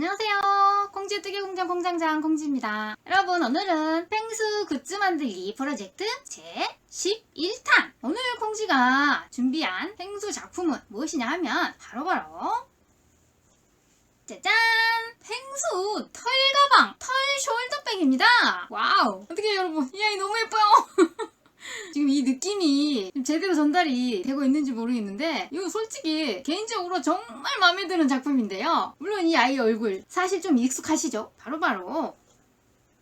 안녕하세요. 콩쥐 뜨개 공장 공장장 콩쥐입니다. 여러분, 오늘은 펭수 굿즈 만들기 프로젝트 제 11탄! 오늘 콩쥐가 준비한 펭수 작품은 무엇이냐 하면 바로바로 짜잔! 펭수 털 가방, 털 숄더백입니다. 와우! 어떻게 여러분, 이 아이 너무 예뻐요. 지금 이 느낌이 제대로 전달이 되고 있는지 모르겠는데 이거 솔직히 개인적으로 정말 마음에 드는 작품인데요. 물론 이 아이 얼굴 사실 좀 익숙하시죠? 바로바로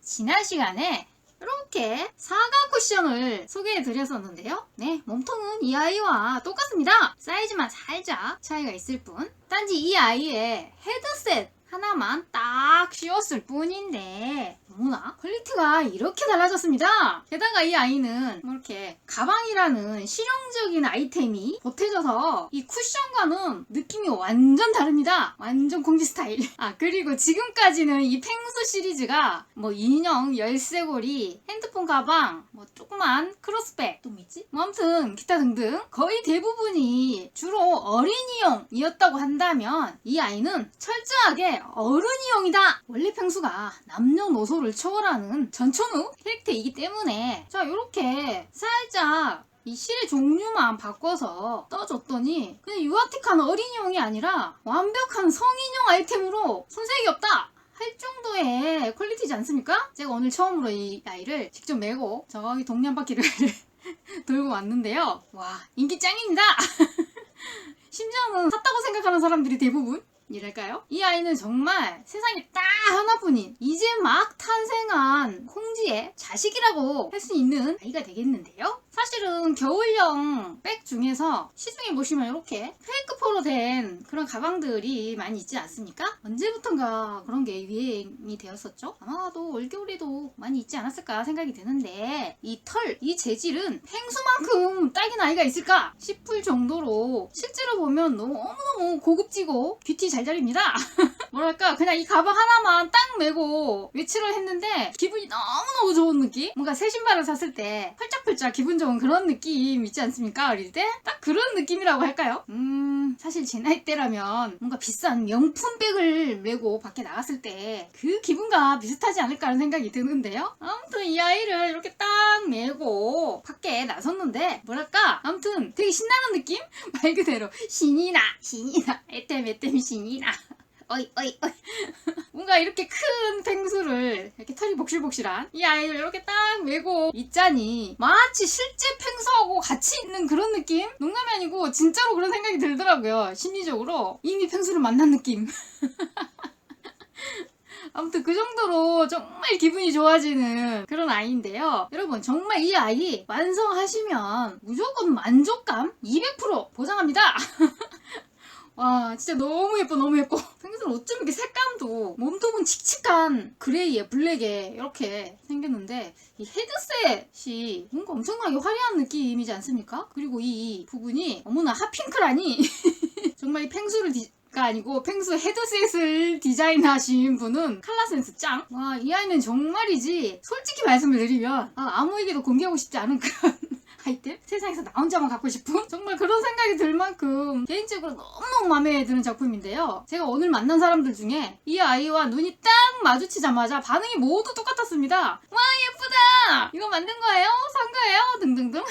지난 시간에 이렇게 사과 쿠션을 소개해 드렸었는데요. 네, 몸통은 이 아이와 똑같습니다. 사이즈만 살짝 차이가 있을 뿐. 단지 이 아이의 헤드셋 하나만 딱 씌웠을 뿐인데 너무나 퀄리티가 이렇게 달라졌습니다. 게다가 이 아이는 뭐 이렇게 가방이라는 실용적인 아이템이 보태져서 이 쿠션과는 느낌이 완전 다릅니다. 완전 공지 스타일. 그리고 지금까지는 이 펭수 시리즈가 뭐 인형, 열쇠고리, 핸드폰 가방, 뭐 조그만 크로스백, 또 뭐 있지? 뭐 아무튼 기타 등등 거의 대부분이 주로 어린이용이었다고 한다면 이 아이는 철저하게 어른이용이다. 원래 펭수가 남녀노소를 초월하는 전천후 캐릭터이기 때문에 자, 요렇게 살짝 이 실의 종류만 바꿔서 떠줬더니 그냥 유아틱한 어린이용이 아니라 완벽한 성인용 아이템으로 손색이 없다 할 정도의 퀄리티지 않습니까? 제가 오늘 처음으로 이 아이를 직접 메고 저기 동네 한 바퀴를 돌고 왔는데요. 와, 인기 짱입니다. 심지어는 샀다고 생각하는 사람들이 대부분 이랄까요? 이 아이는 정말 세상에 딱 하나뿐인 이제 막 탄생한 콩쥐의 자식이라고 할 수 있는 아이가 되겠는데요. 사실은 겨울용 백 중에서 시중에 보시면 이렇게 페이크 포로 된 그런 가방들이 많이 있지 않습니까? 언제부턴가 그런 게 유행이 되었었죠? 아마도 올겨울에도 많이 있지 않았을까 생각이 드는데 이 털, 이 재질은 펭수만큼 딱인 아이가 있을까 싶을 정도로 실제로 보면 너무너무 고급지고 뷰티 잘잘입니다. 뭐랄까, 그냥 이 가방 하나만 딱 메고 외출을 했는데 기분이 너무너무 좋은 느낌? 뭔가 새 신발을 샀을 때 펄짝펄짝 기분 좋은 그런 느낌 있지 않습니까? 어릴 때? 딱 그런 느낌이라고 할까요? 사실 제 나이 때라면 뭔가 비싼 명품백을 메고 밖에 나갔을 때 그 기분과 비슷하지 않을까 하는 생각이 드는데요. 아무튼 이 아이를 이렇게 딱 메고 밖에 나섰는데 뭐랄까, 아무튼 되게 신나는 느낌? 말 그대로 신이 나 애템 신이 나. 어이 뭔가 이렇게 큰 펭수를 이렇게 털이 복실복실한 이 아이를 이렇게 딱 메고 있자니 마치 실제 펭수하고 같이 있는 그런 느낌? 농담이 아니고 진짜로 그런 생각이 들더라고요. 심리적으로 이미 펭수를 만난 느낌. 아무튼 그 정도로 정말 기분이 좋아지는 그런 아이인데요. 여러분, 정말 이 아이 완성하시면 무조건 만족감 200% 보장합니다. 와, 진짜 너무 예뻐. 펭수는 어쩜 이렇게 색감도 몸통은 칙칙한 그레이에 블랙에 이렇게 생겼는데 이 헤드셋이 뭔가 엄청나게 화려한 느낌이지 않습니까? 그리고 이 부분이 어머나 핫핑크라니. 정말 이 펭수를 가 아니고 펭수 헤드셋을 디자인하신 분은 컬러 센스 짱. 와, 이 아이는 정말이지 솔직히 말씀을 드리면 아무에게도 공개하고 싶지 않은 그런 아이템? 세상에서 나 혼자만 갖고 싶은? 정말 그런 생각이 들 만큼 개인적으로 너무너무 마음에 드는 작품인데요. 제가 오늘 만난 사람들 중에 이 아이와 눈이 딱 마주치자마자 반응이 모두 똑같았습니다. 와, 예쁘다! 이거 만든 거예요? 산 거예요? 등등등.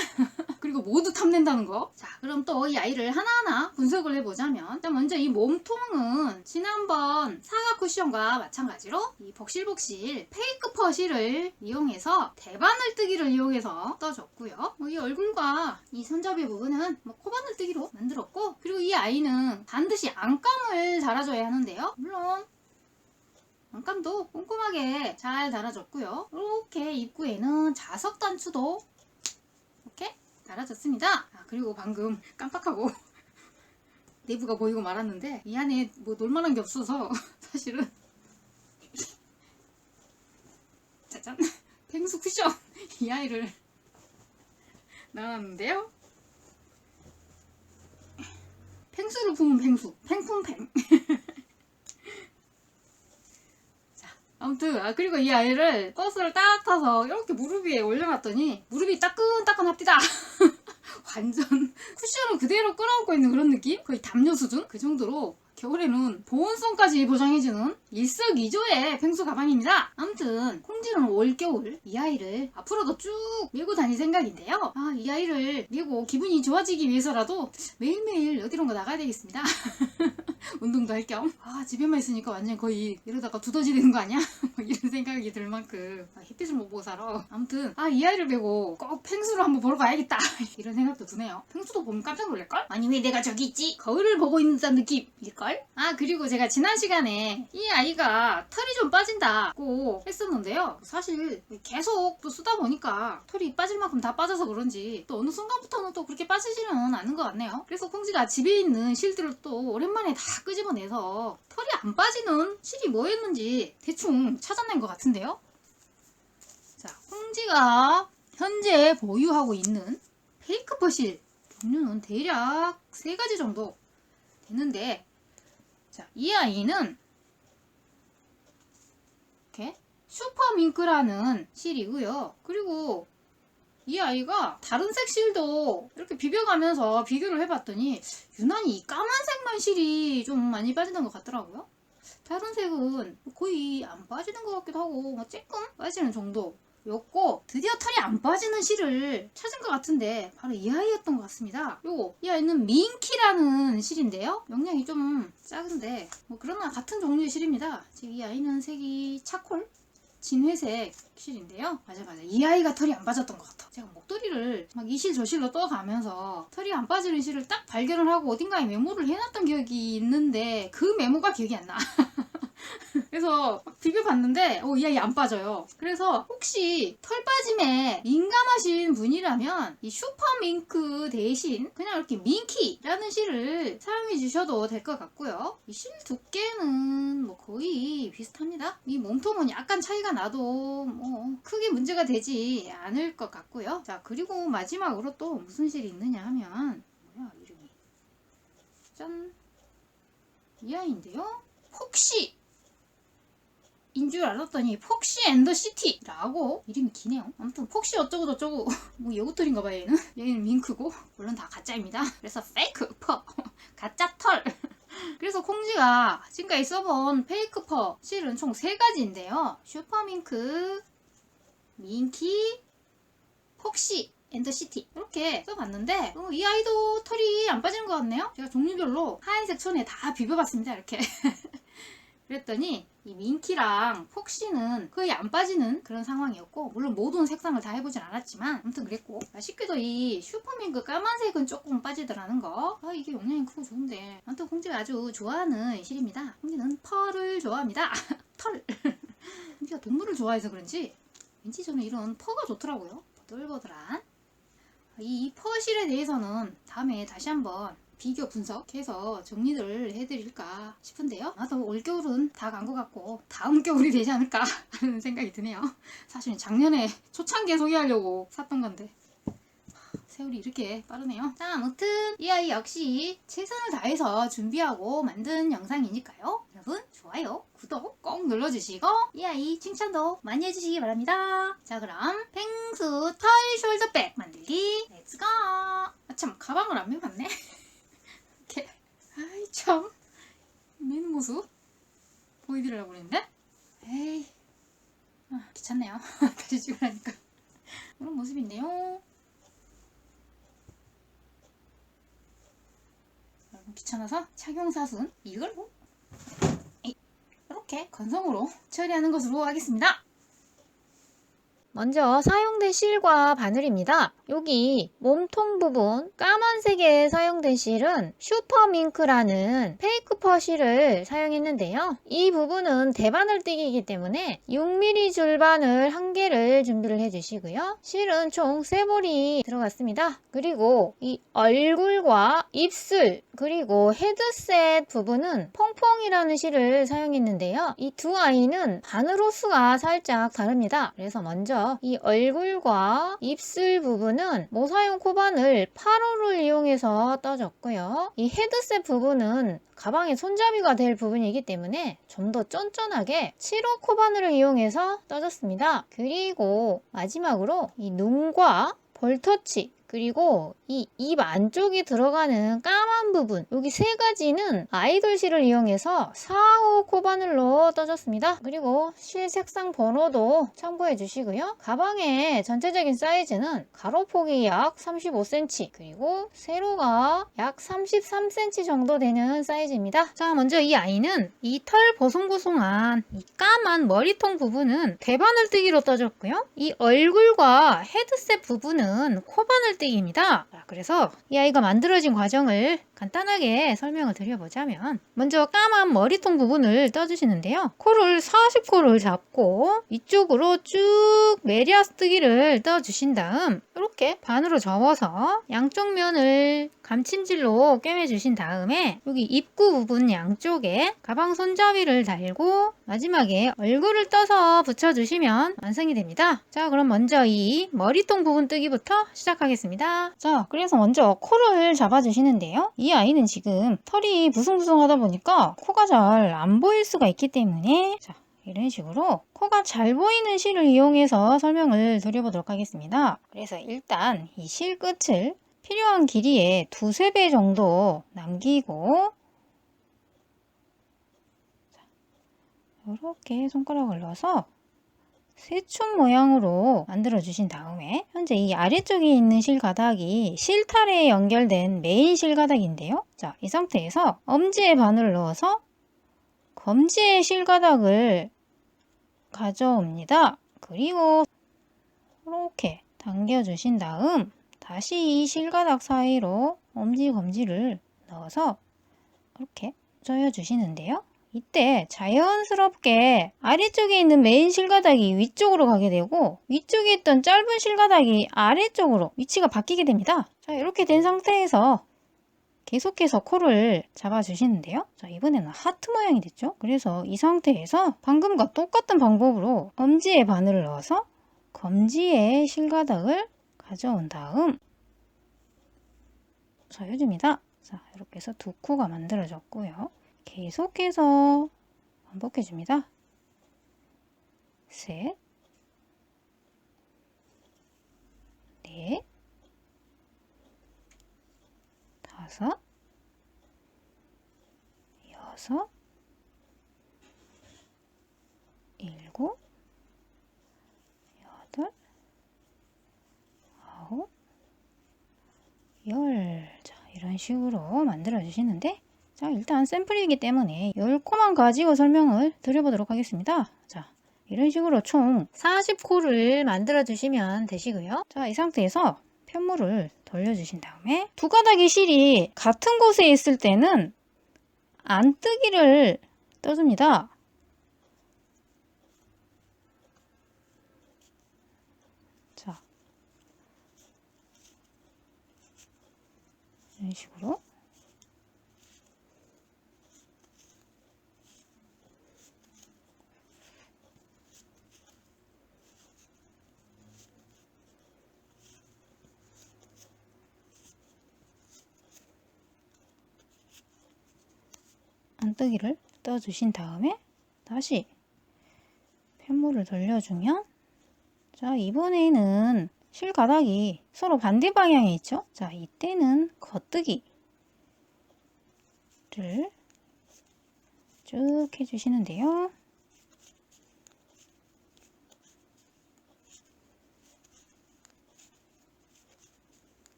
그리고 모두 탐낸다는 거. 자, 그럼 또 이 아이를 하나하나 분석을 해보자면 일단 먼저 이 몸통은 지난번 사과 쿠션과 마찬가지로 이 복실복실 페이크 퍼실을 이용해서 대바늘뜨기를 이용해서 떠줬고요. 이 얼굴과 이 손잡이 부분은 코바늘뜨기로 만들었고, 그리고 이 아이는 반드시 안감을 달아줘야 하는데요. 물론 안감도 꼼꼼하게 잘 달아줬고요. 이렇게 입구에는 자석 단추도 이렇게 달아줬습니다. 그리고 방금 깜빡하고 내부가 보이고 말았는데 이 안에 뭐 놀만한 게 없어서 사실은 짜잔, 펭수 쿠션 이 아이를 나왔는데요. 펭수를 품은 펭수, 팽품팽. 자, 아무튼 그리고 이 아이를 버스를 딱 타서 이렇게 무릎 위에 올려놨더니 무릎이 따끈따끈합디다. 완전 쿠션을 그대로 끌어안고 있는 그런 느낌? 거의 담요 수준? 그 정도로 겨울에는 보온성까지 보장해주는 일석이조의 펭수 가방입니다. 아무튼 콩지는 올겨울 이 아이를 앞으로도 쭉 메고 다닐 생각인데요. 이 아이를 메고 기분이 좋아지기 위해서라도 매일매일 어디론가 나가야 되겠습니다. 운동도 할 겸. 집에만 있으니까 완전 거의 이러다가 두더지 되는 거 아니야? 이런 생각이 들 만큼 햇빛을 못 보고 살아. 아무튼 이 아이를 메고 꼭 펭수를 한번 보러 가야겠다. 이런 생각도 드네요. 펭수도 보면 깜짝 놀랄걸? 아니 왜 내가 저기 있지? 거울을 보고 있는 듯한 느낌일걸? 그리고 제가 지난 시간에 이 아이가 털이 좀 빠진다고 했었는데요. 사실 계속 또 쓰다 보니까 털이 빠질 만큼 다 빠져서 그런지 또 어느 순간부터는 또 그렇게 빠지지는 않은 것 같네요. 그래서 콩지가 집에 있는 실들을 또 오랜만에 다 끄집어내서 털이 안 빠지는 실이 뭐였는지 대충 찾아낸 것 같은데요. 자, 콩지가 현재 보유하고 있는 페이크퍼 실 종류는 대략 3가지 정도 되는데, 자, 이 아이는 이렇게 슈퍼밍크라는 실이고요. 그리고 이 아이가 다른 색 실도 이렇게 비벼가면서 비교를 해봤더니 유난히 이 까만색만 실이 좀 많이 빠지는 것 같더라고요. 다른 색은 거의 안 빠지는 것 같기도 하고 조금 빠지는 정도였고, 드디어 털이 안 빠지는 실을 찾은 것 같은데 바로 이 아이였던 것 같습니다. 그리고 이 아이는 민키라는 실인데요. 용량이 좀 작은데 그러나 같은 종류의 실입니다. 지금 이 아이는 색이 차콜 진회색 실인데요. 맞아 이 아이가 털이 안 빠졌던 것 같아. 제가 목도리를 막 이 실 저 실로 떠가면서 털이 안 빠지는 실을 딱 발견을 하고 어딘가에 메모를 해놨던 기억이 있는데 그 메모가 기억이 안 나. 그래서 비벼봤는데 이 아이 안 빠져요. 그래서 혹시 털 빠짐에 민감하신 분이라면 이 슈퍼밍크 대신 그냥 이렇게 민키라는 실을 사용해 주셔도 될 것 같고요. 이 실 두께는 거의 비슷합니다. 이 몸통은 약간 차이가 나도 크게 문제가 되지 않을 것 같고요. 자, 그리고 마지막으로 또 무슨 실이 있느냐 하면 뭐야 이름이, 짠, 이 아이인데요. 폭시 인 줄 알았더니 폭시 앤 더 시티라고 이름이 기네요. 아무튼 폭시 어쩌고 저쩌고 여우털인가봐. 얘는 밍크고 물론 다 가짜입니다. 그래서 페이크 퍼 가짜 털. 그래서 콩지가 지금까지 써본 페이크 퍼 실은 총 3가지인데요. 슈퍼밍크, 민키, 폭시 앤 더 시티 이렇게 써봤는데 이 아이도 털이 안 빠지는 것 같네요. 제가 종류별로 하얀색 천에 다 비벼봤습니다. 이렇게. 그랬더니 이 민키랑 폭시는 거의 안 빠지는 그런 상황이었고, 물론 모든 색상을 다 해보진 않았지만 아무튼 그랬고, 쉽게도 이 슈퍼밍크 까만색은 조금 빠지더라는 거. 이게 용량이 크고 좋은데 아무튼 콩지가 아주 좋아하는 실입니다. 콩지는 펄을 좋아합니다. 털. 콩지가 동물을 좋아해서 그런지 왠지 저는 이런 퍼가 좋더라고요. 보들보들한 이 퍼실에 대해서는 다음에 다시 한번 비교 분석해서 정리를 해드릴까 싶은데요. 나도 올겨울은 다 간 것 같고 다음 겨울이 되지 않을까 하는 생각이 드네요. 사실은 작년에 초창기에 소개하려고 샀던 건데 세월이 이렇게 빠르네요. 자, 아무튼 이 아이 역시 최선을 다해서 준비하고 만든 영상이니까요. 여러분 좋아요, 구독 꼭 눌러주시고 이 아이 칭찬도 많이 해주시기 바랍니다. 자, 그럼 펭수 털 숄더백 만들기 렛츠고! 참, 가방을 안 매봤네. 이렇게 참 매는 모습 보여드리려고 그랬는데 에이 귀찮네요. 다시 찍으라니까. 이런 모습인데요. 귀찮아서 착용사순 이걸 이렇게 건성으로 처리하는 것으로 하겠습니다. 먼저 사용된 실과 바늘입니다. 여기 몸통 부분 까만색에 사용된 실은 슈퍼밍크라는 페이크 퍼 실을 사용했는데요. 이 부분은 대바늘 띠기이기 때문에 6mm 줄바늘 1개를 준비를 해주시고요. 실은 총 3볼이 들어갔습니다. 그리고 이 얼굴과 입술 그리고 헤드셋 부분은 퐁퐁이라는 실을 사용했는데요. 이 두 아이는 바늘 호수가 살짝 다릅니다. 그래서 먼저 이 얼굴과 입술 부분은 모사용 코바늘 8호를 이용해서 떠줬고요. 이 헤드셋 부분은 가방의 손잡이가 될 부분이기 때문에 좀 더 쫀쫀하게 7호 코바늘을 이용해서 떠줬습니다. 그리고 마지막으로 이 눈과 볼터치 그리고 이 입 안쪽에 들어가는 까만 부분, 여기 세 가지는 아이돌 실을 이용해서 4호 코바늘로 떠줬습니다. 그리고 실 색상 번호도 참고해 주시고요. 가방의 전체적인 사이즈는 가로폭이 약 35cm, 그리고 세로가 약 33cm 정도 되는 사이즈입니다. 자, 먼저 이 아이는 이 털 보송보송한 이 까만 머리통 부분은 대바늘뜨기로 떠줬고요. 이 얼굴과 헤드셋 부분은 코바늘뜨기입니다. 그래서 이 아이가 만들어진 과정을 간단하게 설명을 드려보자면, 먼저 까만 머리통 부분을 떠주시는데요. 코를 40코를 잡고 위쪽으로 쭉 메리아스 뜨기를 떠주신 다음 이렇게 반으로 접어서 양쪽 면을 감침질로 꿰매주신 다음에 여기 입구 부분 양쪽에 가방 손잡이를 달고 마지막에 얼굴을 떠서 붙여주시면 완성이 됩니다. 자, 그럼 먼저 이 머리통 부분 뜨기부터 시작하겠습니다. 자, 그래서 먼저 코를 잡아주시는데요. 이 아이는 지금 털이 부숭부숭하다 보니까 코가 잘 안 보일 수가 있기 때문에, 자, 이런 식으로 코가 잘 보이는 실을 이용해서 설명을 드려보도록 하겠습니다. 그래서 일단 이 실 끝을 필요한 길이의 2~3배 정도 남기고, 이렇게 손가락을 넣어서 새춤 모양으로 만들어 주신 다음에, 현재 이 아래쪽에 있는 실가닥이 실타래에 연결된 메인 실가닥인데요. 자, 이 상태에서 엄지에 바늘을 넣어서 검지의 실가닥을 가져옵니다. 그리고 이렇게 당겨 주신 다음 다시 이 실가닥 사이로 엄지, 검지를 넣어서 이렇게 조여 주시는데요. 이때 자연스럽게 아래쪽에 있는 메인 실가닥이 위쪽으로 가게 되고, 위쪽에 있던 짧은 실가닥이 아래쪽으로 위치가 바뀌게 됩니다. 자, 이렇게 된 상태에서 계속해서 코를 잡아주시는데요. 자, 이번에는 하트 모양이 됐죠. 그래서 이 상태에서 방금과 똑같은 방법으로 엄지에 바늘을 넣어서 검지에 실가닥을 가져온 다음 조여줍니다. 자, 이렇게 해서 2코가 만들어졌고요. 계속해서 반복해줍니다. 3, 4, 5, 6, 7, 8, 9, 10. 자, 이런 식으로 만들어 주시는데, 자, 일단 샘플이기 때문에 10코만 가지고 설명을 드려보도록 하겠습니다. 자, 이런 식으로 총 40코를 만들어 주시면 되시고요. 자, 이 상태에서 편물을 돌려주신 다음에 두 가닥의 실이 같은 곳에 있을 때는 안뜨기를 떠줍니다. 자, 이런 식으로 안뜨기를 떠주신 다음에 다시 편물을 돌려주면, 자, 이번에는 실가닥이 서로 반대 방향에 있죠. 자, 이때는 겉뜨기를 쭉 해주시는데요.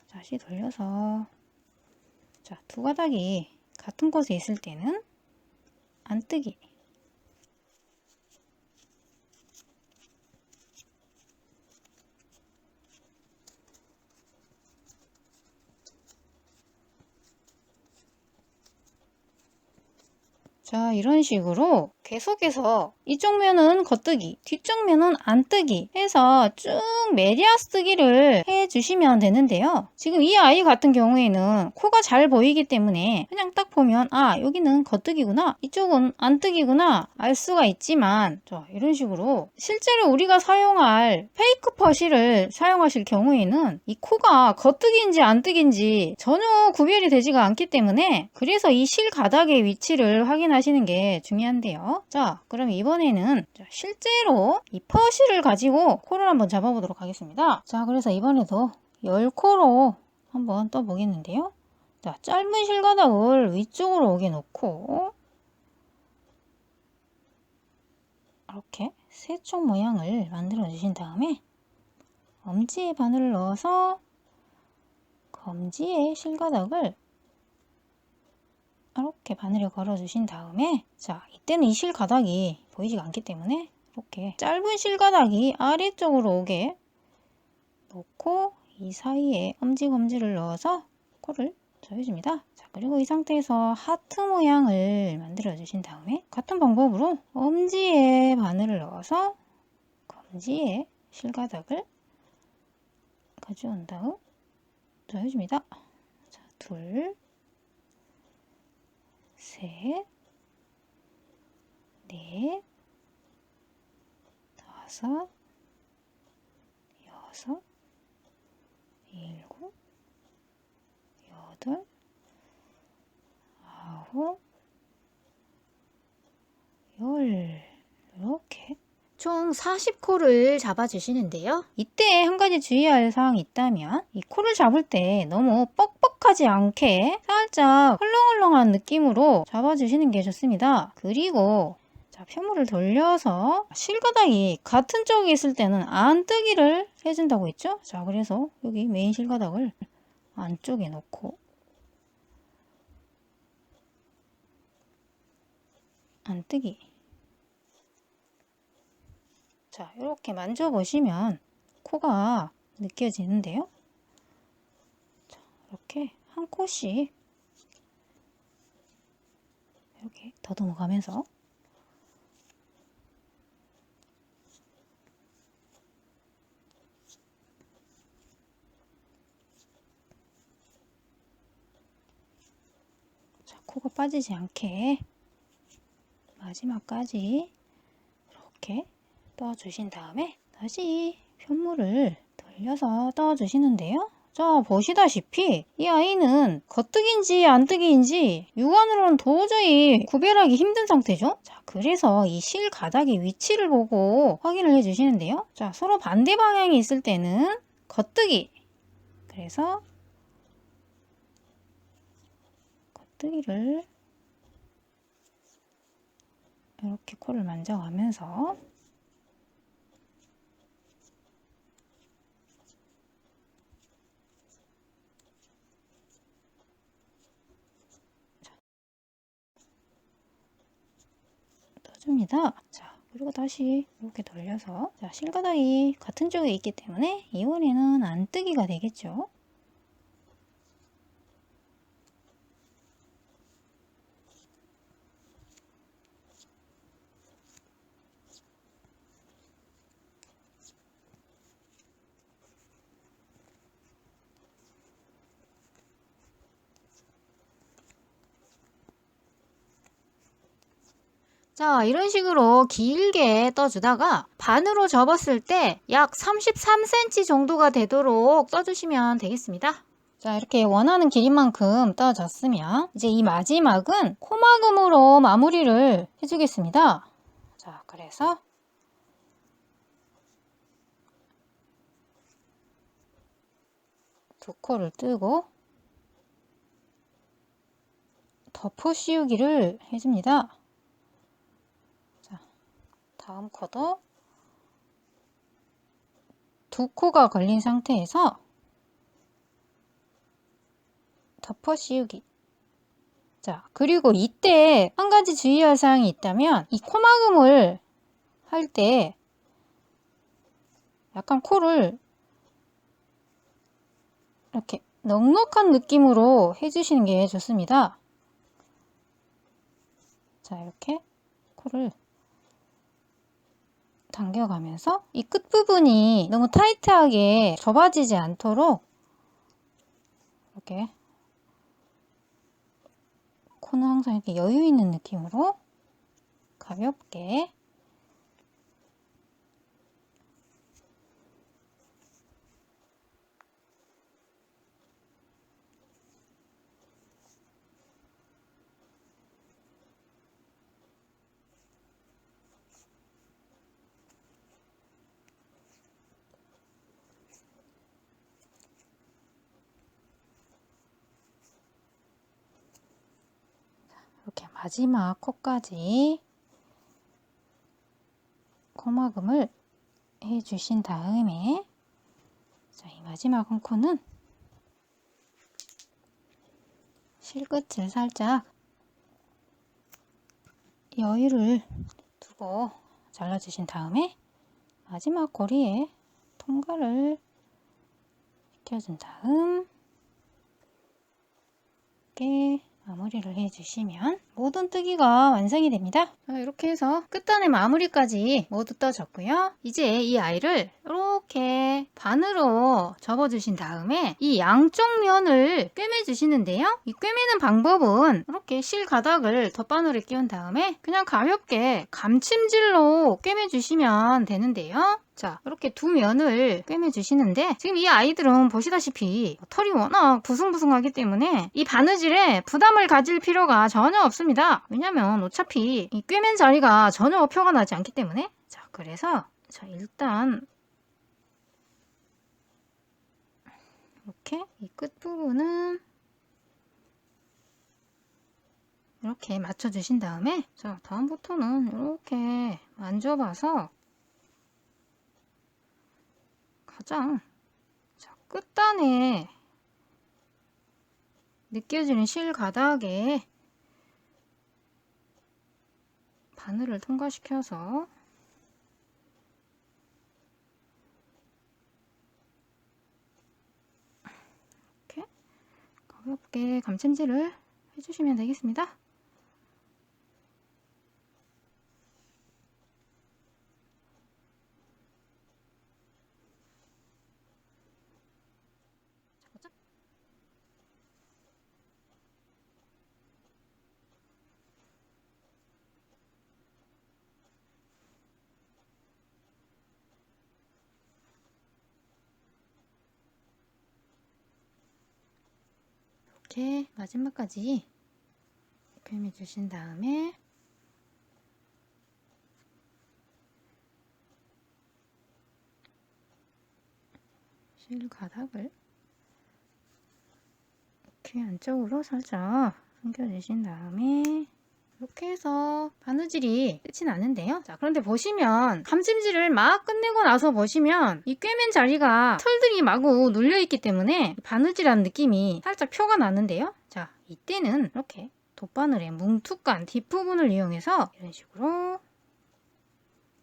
다시 돌려서, 자, 두 가닥이 같은 곳에 있을 때는 안뜨기, 자, 이런 식으로 계속해서 이쪽 면은 겉뜨기, 뒤쪽 면은 안뜨기 해서 쭉 메리아스 뜨기를 해주시면 되는데요. 지금 이 아이 같은 경우에는 코가 잘 보이기 때문에 그냥 딱 보면 아, 여기는 겉뜨기구나, 이쪽은 안뜨기구나 알 수가 있지만, 자, 이런 식으로 실제로 우리가 사용할 페이크 퍼실을 사용하실 경우에는 이 코가 겉뜨기인지 안뜨기인지 전혀 구별이 되지가 않기 때문에, 그래서 이 실 가닥의 위치를 확인하시는 게 중요한데요. 자, 그럼 이번에는 실제로 이 퍼실을 가지고 코를 한번 잡아보도록 하겠습니다. 자, 그래서 이번에도 10코로 한번 떠보겠는데요. 자, 짧은 실가닥을 위쪽으로 오게 놓고 이렇게 세쪽 모양을 만들어 주신 다음에 엄지에 바늘을 넣어서 검지에 실가닥을 이렇게 바늘에 걸어 주신 다음에, 자, 이때는 이 실가닥이 보이지가 않기 때문에 이렇게 짧은 실가닥이 아래쪽으로 오게 놓고 이 사이에 엄지검지를 넣어서 코를 조여줍니다. 자, 그리고 이 상태에서 하트 모양을 만들어 주신 다음에 같은 방법으로 엄지에 바늘을 넣어서 검지에 실가닥을 가져온 다음 조여줍니다. 자, 둘, 셋, 넷, 다섯, 여섯, 일곱, 여덟, 아홉, 열, 이렇게 총 40코를 잡아주시는데요. 이때 한 가지 주의할 사항이 있다면, 이 코를 잡을 때 너무 뻑뻑하지 않게 살짝 헐렁헐렁한 느낌으로 잡아주시는 게 좋습니다. 그리고 자, 편물을 돌려서 실가닥이 같은 쪽에 있을 때는 안뜨기를 해준다고 했죠. 자, 그래서 여기 메인 실가닥을 안쪽에 놓고 안뜨기. 자, 이렇게 만져보시면 코가 느껴지는데요. 자, 이렇게 한 코씩 이렇게 더듬어 가면서 자, 코가 빠지지 않게 마지막까지 이렇게 떠주신 다음에 다시 편물을 돌려서 떠주시는데요. 자, 보시다시피 이 아이는 겉뜨기인지 안뜨기인지 육안으로는 도저히 구별하기 힘든 상태죠. 자, 그래서 이 실 가닥의 위치를 보고 확인을 해주시는데요. 자, 서로 반대 방향이 있을 때는 겉뜨기, 그래서 겉뜨기를 이렇게 코를 만져가면서 떠줍니다. 자, 그리고 다시 이렇게 돌려서, 자, 실가닥이 같은 쪽에 있기 때문에 이번에는 안뜨기가 되겠죠. 자, 이런 식으로 길게 떠주다가 반으로 접었을 때 약 33cm 정도가 되도록 떠주시면 되겠습니다. 자, 이렇게 원하는 길이만큼 떠졌으면 이제 이 마지막은 코막음으로 마무리를 해주겠습니다. 자, 그래서 두 코를 뜨고 덮어 씌우기를 해줍니다. 다음 코도 두 코가 걸린 상태에서 덮어 씌우기. 자, 그리고 이때 한 가지 주의할 사항이 있다면, 이 코막음을 할 때 약간 코를 이렇게 넉넉한 느낌으로 해주시는 게 좋습니다. 자, 이렇게 코를 당겨가면서 이 끝부분이 너무 타이트하게 좁아지지 않도록 이렇게 코는 항상 이렇게 여유 있는 느낌으로 가볍게 이렇게 마지막 코까지 코막음을 해주신 다음에 자, 이 마지막 한 코는 실끝을 살짝 여유를 두고 잘라주신 다음에 마지막 고리에 통과를 시켜준 다음 이렇게 마무리를 해주시면 모든 뜨기가 완성이 됩니다. 자, 이렇게 해서 끝단의 마무리까지 모두 떠졌고요. 이제 이 아이를 이렇게 반으로 접어주신 다음에 이 양쪽 면을 꿰매주시는데요. 이 꿰매는 방법은 이렇게 실 가닥을 덧바늘에 끼운 다음에 그냥 가볍게 감침질로 꿰매주시면 되는데요. 자, 이렇게 두 면을 꿰매주시는데 지금 이 아이들은 보시다시피 털이 워낙 부숭부숭하기 때문에 이 바느질에 부담을 가질 필요가 전혀 없습니다. 왜냐면 어차피 이 꿰맨 자리가 전혀 표가 나지 않기 때문에 자, 그래서 자, 일단 이렇게 이 끝부분은 이렇게 맞춰주신 다음에 자, 다음부터는 이렇게 만져봐서 가장 자, 끝단에 느껴지는 실 가닥에 바늘을 통과시켜서 이렇게 가볍게 감침질을 해주시면 되겠습니다. 이렇게 마지막까지 꿰매 주신 다음에 실 가닥을 이렇게 안쪽으로 살짝 숨겨주신 다음에 이렇게 해서 바느질이 끝이 나는데요. 자, 그런데 보시면 감침질을 막 끝내고 나서 보시면 이 꿰맨 자리가 털들이 마구 눌려있기 때문에 바느질한 느낌이 살짝 표가 나는데요. 자, 이때는 이렇게 돗바늘의 뭉툭한 뒷부분을 이용해서 이런 식으로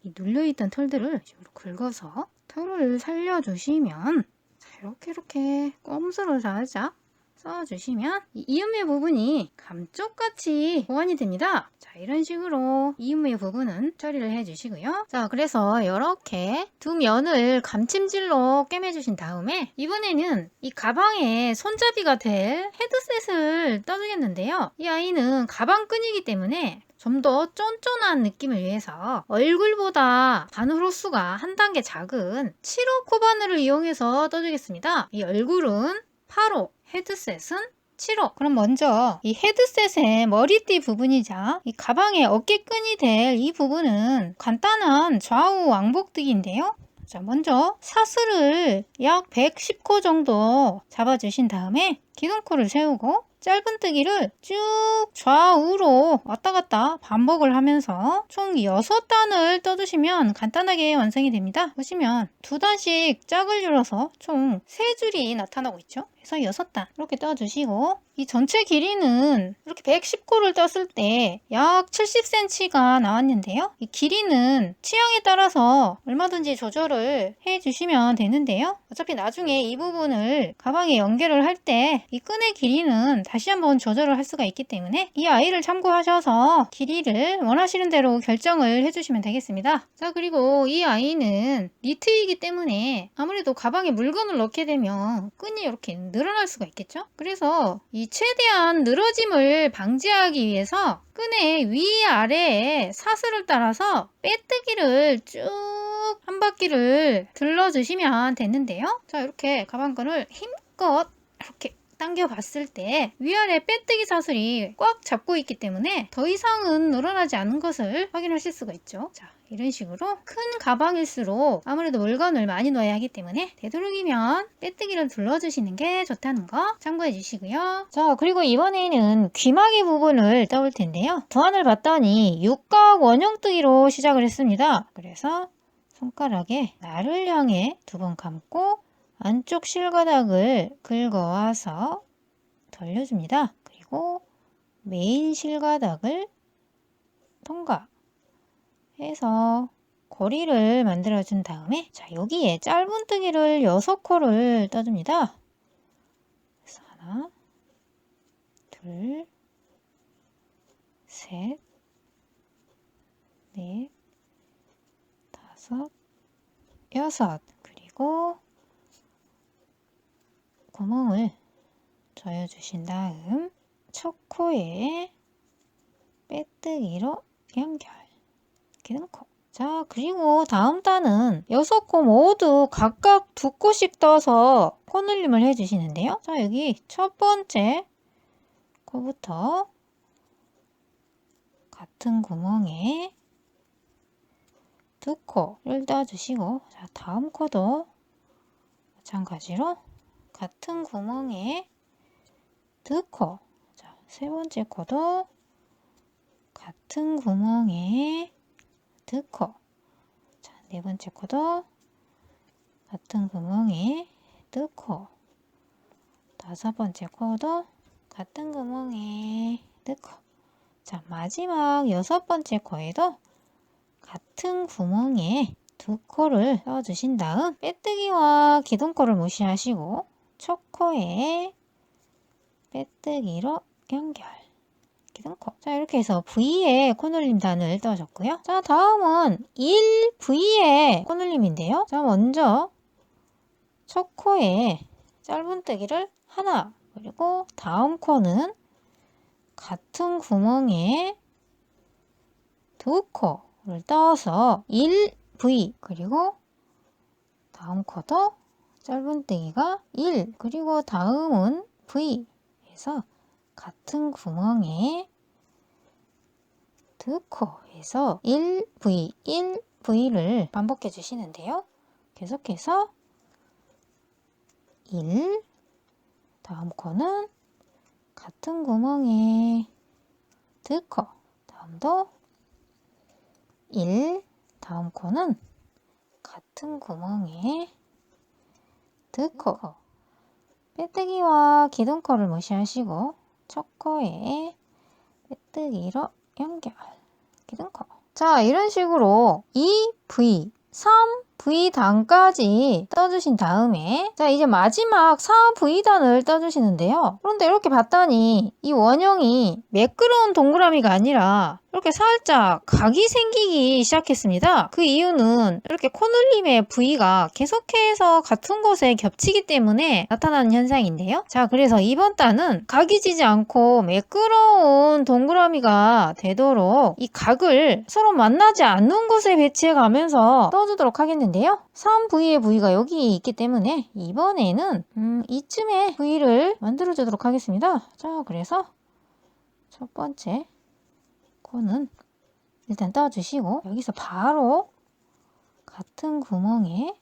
이 눌려있던 털들을 이쪽으로 긁어서 털을 살려주시면 자, 이렇게 꼼수를 살짝 써주시면 이 이음의 부분이 감쪽같이 보완이 됩니다. 자, 이런 식으로 이음의 부분은 처리를 해주시고요. 자, 그래서 이렇게 두 면을 감침질로 꿰매주신 다음에 이번에는 이 가방에 손잡이가 될 헤드셋을 떠주겠는데요. 이 아이는 가방끈이기 때문에 좀 더 쫀쫀한 느낌을 위해서 얼굴보다 바늘 호수가 한 단계 작은 7호 코바늘을 이용해서 떠주겠습니다. 이 얼굴은 8호, 헤드셋은 7호. 그럼 먼저 이 헤드셋의 머리띠 부분이자 이 가방의 어깨끈이 될 이 부분은 간단한 좌우 왕복뜨기인데요. 자, 먼저 사슬을 약 110코 정도 잡아주신 다음에 기둥코를 세우고 짧은 뜨기를 쭉 좌우로 왔다 갔다 반복을 하면서 총 6단을 떠주시면 간단하게 완성이 됩니다. 보시면 2단씩 짝을 줄여서 총 3줄이 나타나고 있죠. 해서 6단 이렇게 떠주시고, 이 전체 길이는 이렇게 119를 떴을 때 약 70cm가 나왔는데요. 이 길이는 취향에 따라서 얼마든지 조절을 해주시면 되는데요. 어차피 나중에 이 부분을 가방에 연결을 할 때 이 끈의 길이는 다시 한번 조절을 할 수가 있기 때문에 이 아이를 참고하셔서 길이를 원하시는 대로 결정을 해주시면 되겠습니다. 자, 그리고 이 아이는 니트이기 때문에 아무래도 가방에 물건을 넣게 되면 끈이 이렇게 늘어날 수가 있겠죠. 그래서 이 최대한 늘어짐을 방지하기 위해서 끈의 위아래에 사슬을 따라서 빼뜨기를 쭉 한 바퀴를 들러주시면 되는데요. 자, 이렇게 가방끈을 힘껏 이렇게 당겨 봤을 때 위아래 빼뜨기 사슬이 꽉 잡고 있기 때문에 더 이상은 늘어나지 않은 것을 확인하실 수가 있죠. 자, 이런 식으로 큰 가방일수록 아무래도 물건을 많이 넣어야 하기 때문에 되도록이면 빼뜨기를 둘러주시는 게 좋다는 거 참고해 주시고요. 자, 그리고 이번에는 귀마개 부분을 떠볼 텐데요. 도안을 봤더니 육각 원형뜨기로 시작을 했습니다. 그래서 손가락에 날을 향해 2번 감고 안쪽 실가닥을 긁어와서 돌려줍니다. 그리고 메인 실가닥을 통과해서 고리를 만들어준 다음에, 자, 여기에 짧은뜨기를 6코를 떠줍니다. 그래서 하나, 둘, 셋, 넷, 다섯, 여섯. 그리고 구멍을 조여주신 다음 첫 코에 빼뜨기로 연결. 이렇게 넣고, 자, 그리고 다음 단은 6코 모두 각각 2코씩 떠서 코늘림을 해주시는데요. 자, 여기 첫 번째 코부터 같은 구멍에 2코를 떠주시고, 자, 다음 코도 마찬가지로 같은 구멍에 2코, 자, 세 번째 코도 같은 구멍에 2코, 자, 네 번째 코도 같은 구멍에 2코, 다섯 번째 코도 같은 구멍에 2코. 자, 마지막 6번째 코에도 같은 구멍에 2코를 떠주신 다음 빼뜨기와 기둥코를 무시하시고 첫 코에 빼뜨기로 연결, 기둥코. 자, 이렇게 해서 V에 코늘림 단을 떠줬고요. 자, 다음은 1V의 코늘림인데요. 자, 먼저 첫 코에 짧은뜨기를 하나, 그리고 다음 코는 같은 구멍에 2코를 떠서 1V, 그리고 다음 코도 짧은뜨기가 1, 그리고 다음은 V 해서 같은 구멍에 2코에서 1V, 1V를 반복해 주시는데요. 계속해서 1, 다음 코는 같은 구멍에 2코, 다음도 1, 다음 코는 같은 구멍에 2코. 빼뜨기와 기둥코를 무시하시고 첫 코에 빼뜨기로 연결, 기둥코. 자, 이런 식으로 2V, 3V단까지 떠주신 다음에, 자, 이제 마지막 4V단을 떠주시는데요. 그런데 이렇게 봤더니 이 원형이 매끄러운 동그라미가 아니라 이렇게 살짝 각이 생기기 시작했습니다. 그 이유는 이렇게 코늘림의 부위가 계속해서 같은 곳에 겹치기 때문에 나타나는 현상인데요. 자, 그래서 이번 단은 각이 지지 않고 매끄러운 동그라미가 되도록 이 각을 서로 만나지 않는 곳에 배치해 가면서 떠주도록 하겠는데요. 3V의 부위가 여기 있기 때문에 이번에는 이쯤에 부위를 만들어 주도록 하겠습니다. 자, 그래서 첫 번째 코는 일단 떠주시고, 여기서 바로 같은 구멍에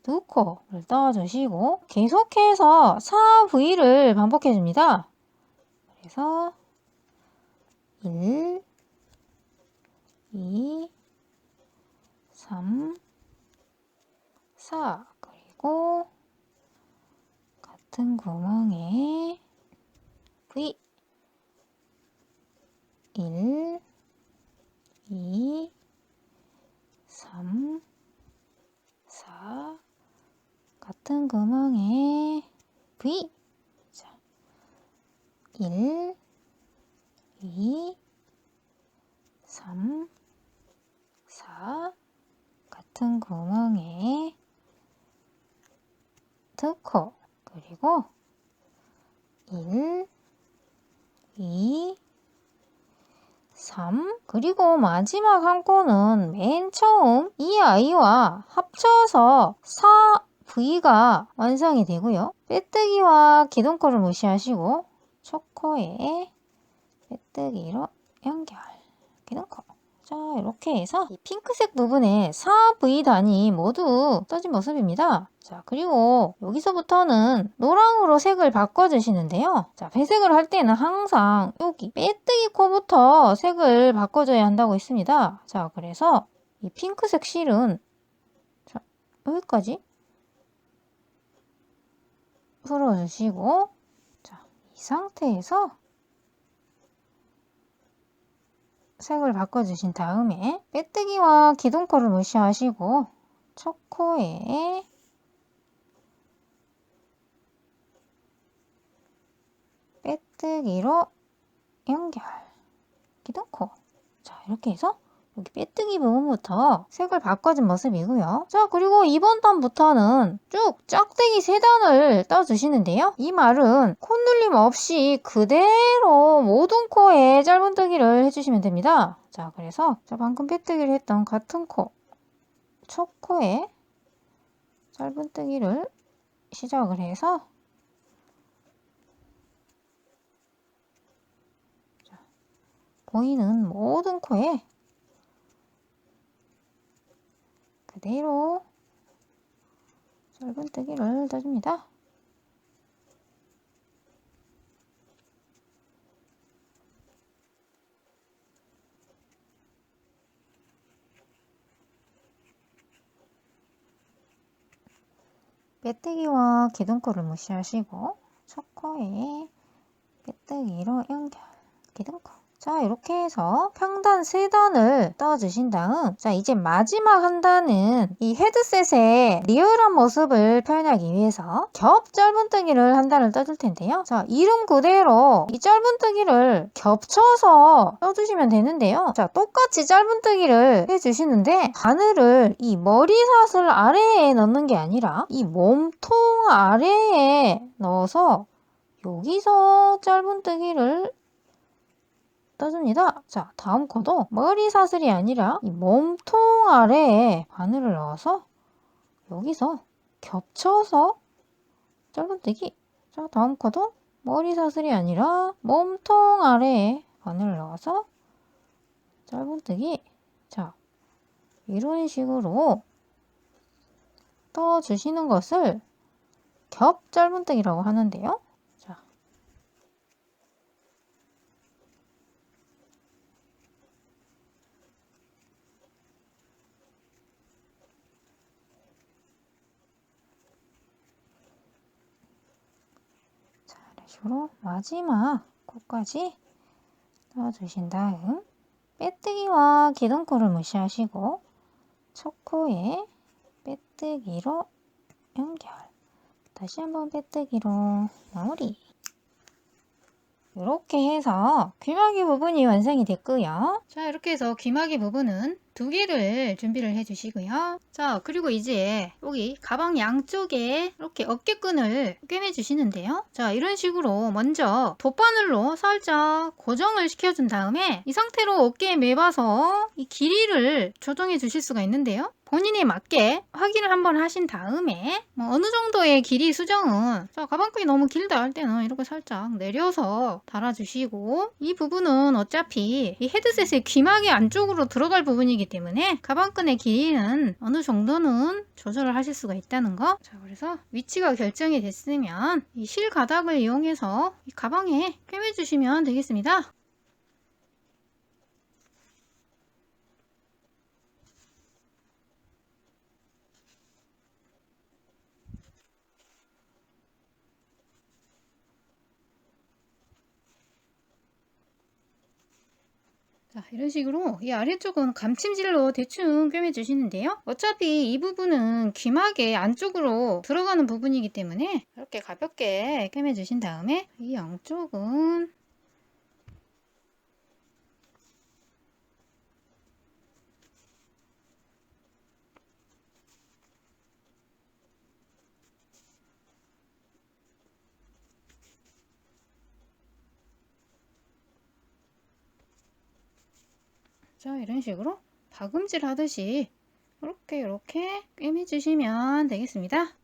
2코를 떠주시고 계속해서 4V를 반복해 줍니다. 그래서 1, 2, 3, 4, 그리고 구멍에 V 1, 2, 3, 4 같은 구멍에 V 자, 1, 2, 3, 4 같은 구멍에 넣고 그리고 1, 2, 3 그리고 마지막 한 코는 맨 처음 이 아이와 합쳐서 4V가 완성이 되고요. 빼뜨기와 기둥코를 무시하시고 첫 코에 빼뜨기로 연결 기둥코 자 이렇게 해서 이 핑크색 부분에 4V 단이 모두 떠진 모습입니다. 자 그리고 여기서부터는 노랑으로 색을 바꿔주시는데요. 자 배색을 할 때는 항상 여기 빼뜨기 코부터 색을 바꿔줘야 한다고 했습니다. 자 그래서 이 핑크색 실은 자, 여기까지 풀어주시고 자, 이 상태에서 색을 바꿔주신 다음에 빼뜨기와 기둥코를 무시하시고 첫 코에 빼뜨기로 연결 기둥코 자 이렇게 해서 여기 빼뜨기 부분부터 색을 바꿔준 모습이고요. 자 그리고 이번 단부터는 쭉 짝대기 3단을 떠주시는데요. 이 말은 콧눌림 없이 그대로 모든 코에 짧은뜨기를 해주시면 됩니다. 자 그래서 방금 빼뜨기를 했던 같은 코 첫 코에 짧은뜨기를 시작을 해서 보이는 모든 코에 그대로 짧은뜨기를 떠줍니다. 빼뜨기와 기둥코를 무시하시고 첫 코에 빼뜨기로 연결 기둥코 자 이렇게 해서 평단 3단을 떠주신 다음 자 이제 마지막 한 단은 이 헤드셋의 리얼한 모습을 표현하기 위해서 겹 짧은뜨기를 한 단을 떠줄 텐데요. 자 이름 그대로 이 짧은뜨기를 겹쳐서 떠주시면 되는데요. 자 똑같이 짧은뜨기를 해주시는데 바늘을 이 머리사슬 아래에 넣는 게 아니라 이 몸통 아래에 넣어서 여기서 짧은뜨기를 떠줍니다. 자, 다음 코도 머리 사슬이 아니라 이 몸통 아래에 바늘을 넣어서 여기서 겹쳐서 짧은뜨기. 자, 다음 코도 머리 사슬이 아니라 몸통 아래에 바늘을 넣어서 짧은뜨기. 자, 이런 식으로 떠주시는 것을 겹 짧은뜨기라고 하는데요. 이런 식으로 마지막 코까지 넣어주신 다음 빼뜨기와 기둥코를 무시하시고 첫 코에 빼뜨기로 연결 다시 한번 빼뜨기로 마무리 이렇게 해서 귀마개 부분이 완성이 됐고요. 자 이렇게 해서 귀마개 부분은 2개를 준비를 해 주시고요. 자 그리고 이제 여기 가방 양쪽에 이렇게 어깨끈을 꿰매 주시는데요. 자 이런 식으로 먼저 돗바늘로 살짝 고정을 시켜 준 다음에 이 상태로 어깨에 매봐서 이 길이를 조정해 주실 수가 있는데요. 본인에 맞게 확인을 한번 하신 다음에 어느 정도의 길이 수정은 자 가방끈이 너무 길다 할 때는 이렇게 살짝 내려서 달아주시고 이 부분은 어차피 이 헤드셋의 귀마개 안쪽으로 들어갈 부분이기 때문에 가방끈의 길이는 어느 정도는 조절을 하실 수가 있다는 거. 자 그래서 위치가 결정이 됐으면 이 실 가닥을 이용해서 이 가방에 꿰매 주시면 되겠습니다. 자, 이런 식으로 이 아래쪽은 감침질로 대충 꿰매주시는데요. 어차피 이 부분은 귀마개 안쪽으로 들어가는 부분이기 때문에 이렇게 가볍게 꿰매주신 다음에 이 양쪽은 자, 이런 식으로 박음질 하듯이 이렇게 꿰매주시면 되겠습니다.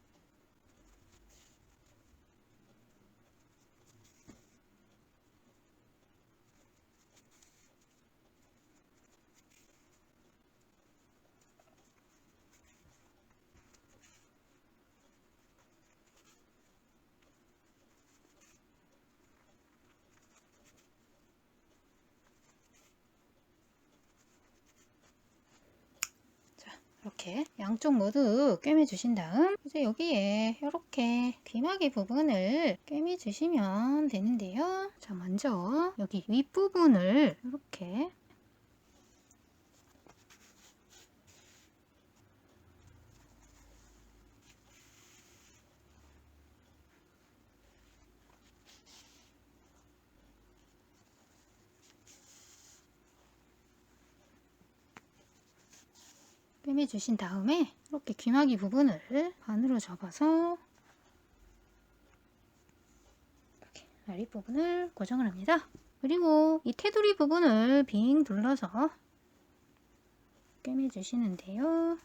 이렇게 양쪽 모두 꿰매 주신 다음 이제 여기에 이렇게 귀마개 부분을 꿰매 주시면 되는데요. 자, 먼저 여기 윗부분을 이렇게 꿰매 주신 다음에 이렇게 귀마개 부분을 반으로 접어서 이렇게 아랫부분을 고정을 합니다. 그리고 이 테두리 부분을 빙 둘러서 꿰매 주시는데요.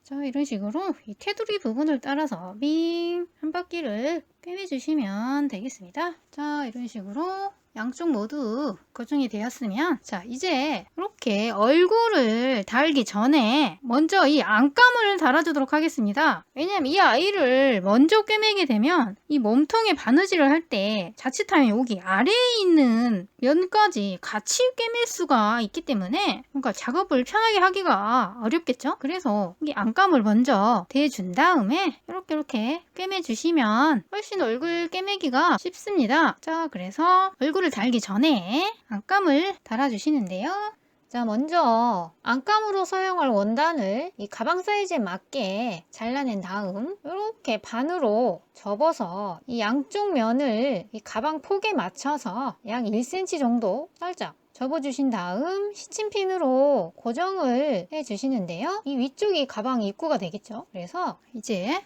자, 이런 식으로 이 테두리 부분을 따라서 빙 한 바퀴를 꿰매주시면 되겠습니다. 자, 이런 식으로 양쪽 모두 고정이 되었으면 자, 이제 이렇게 얼굴을 달기 전에 먼저 이 안감을 달아주도록 하겠습니다. 왜냐면 이 아이를 먼저 꿰매게 되면 이 몸통에 바느질을 할 때 자칫하면 여기 아래에 있는 면까지 같이 꿰맬 수가 있기 때문에 뭔가 작업을 편하게 하기가 어렵겠죠. 그래서 이 안감을 먼저 대준 다음에 이렇게 꿰매 주시면 훨씬 얼굴 꿰매기가 쉽습니다. 자, 그래서 얼굴을 달기 전에 안감을 달아주시는데요. 자, 먼저 안감으로 사용할 원단을 이 가방 사이즈에 맞게 잘라낸 다음 이렇게 반으로 접어서 이 양쪽 면을 이 가방 폭에 맞춰서 약 1cm 정도 살짝 접어주신 다음 시침핀으로 고정을 해주시는데요. 이 위쪽이 가방 입구가 되겠죠. 그래서 이제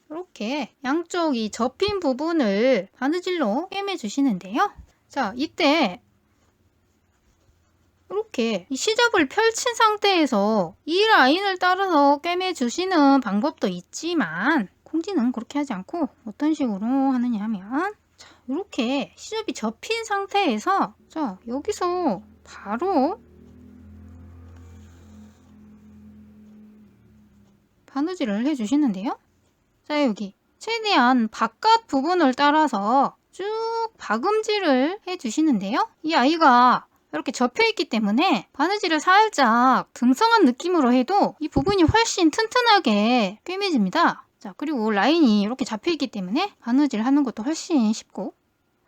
이렇게 양쪽 이 접힌 부분을 바느질로 꿰매 주시는데요. 자, 이때 이렇게 이 시접을 펼친 상태에서 이 라인을 따라서 꿰매 주시는 방법도 있지만 콩지는 그렇게 하지 않고 어떤 식으로 하느냐 하면 자, 이렇게 시접이 접힌 상태에서 자, 여기서 바로 바느질을 해 주시는데요. 자, 여기 최대한 바깥 부분을 따라서 쭉 박음질을 해 주시는데요. 이 아이가 이렇게 접혀 있기 때문에 바느질을 살짝 듬성한 느낌으로 해도 이 부분이 훨씬 튼튼하게 꿰매집니다. 자, 그리고 라인이 이렇게 잡혀 있기 때문에 바느질 하는 것도 훨씬 쉽고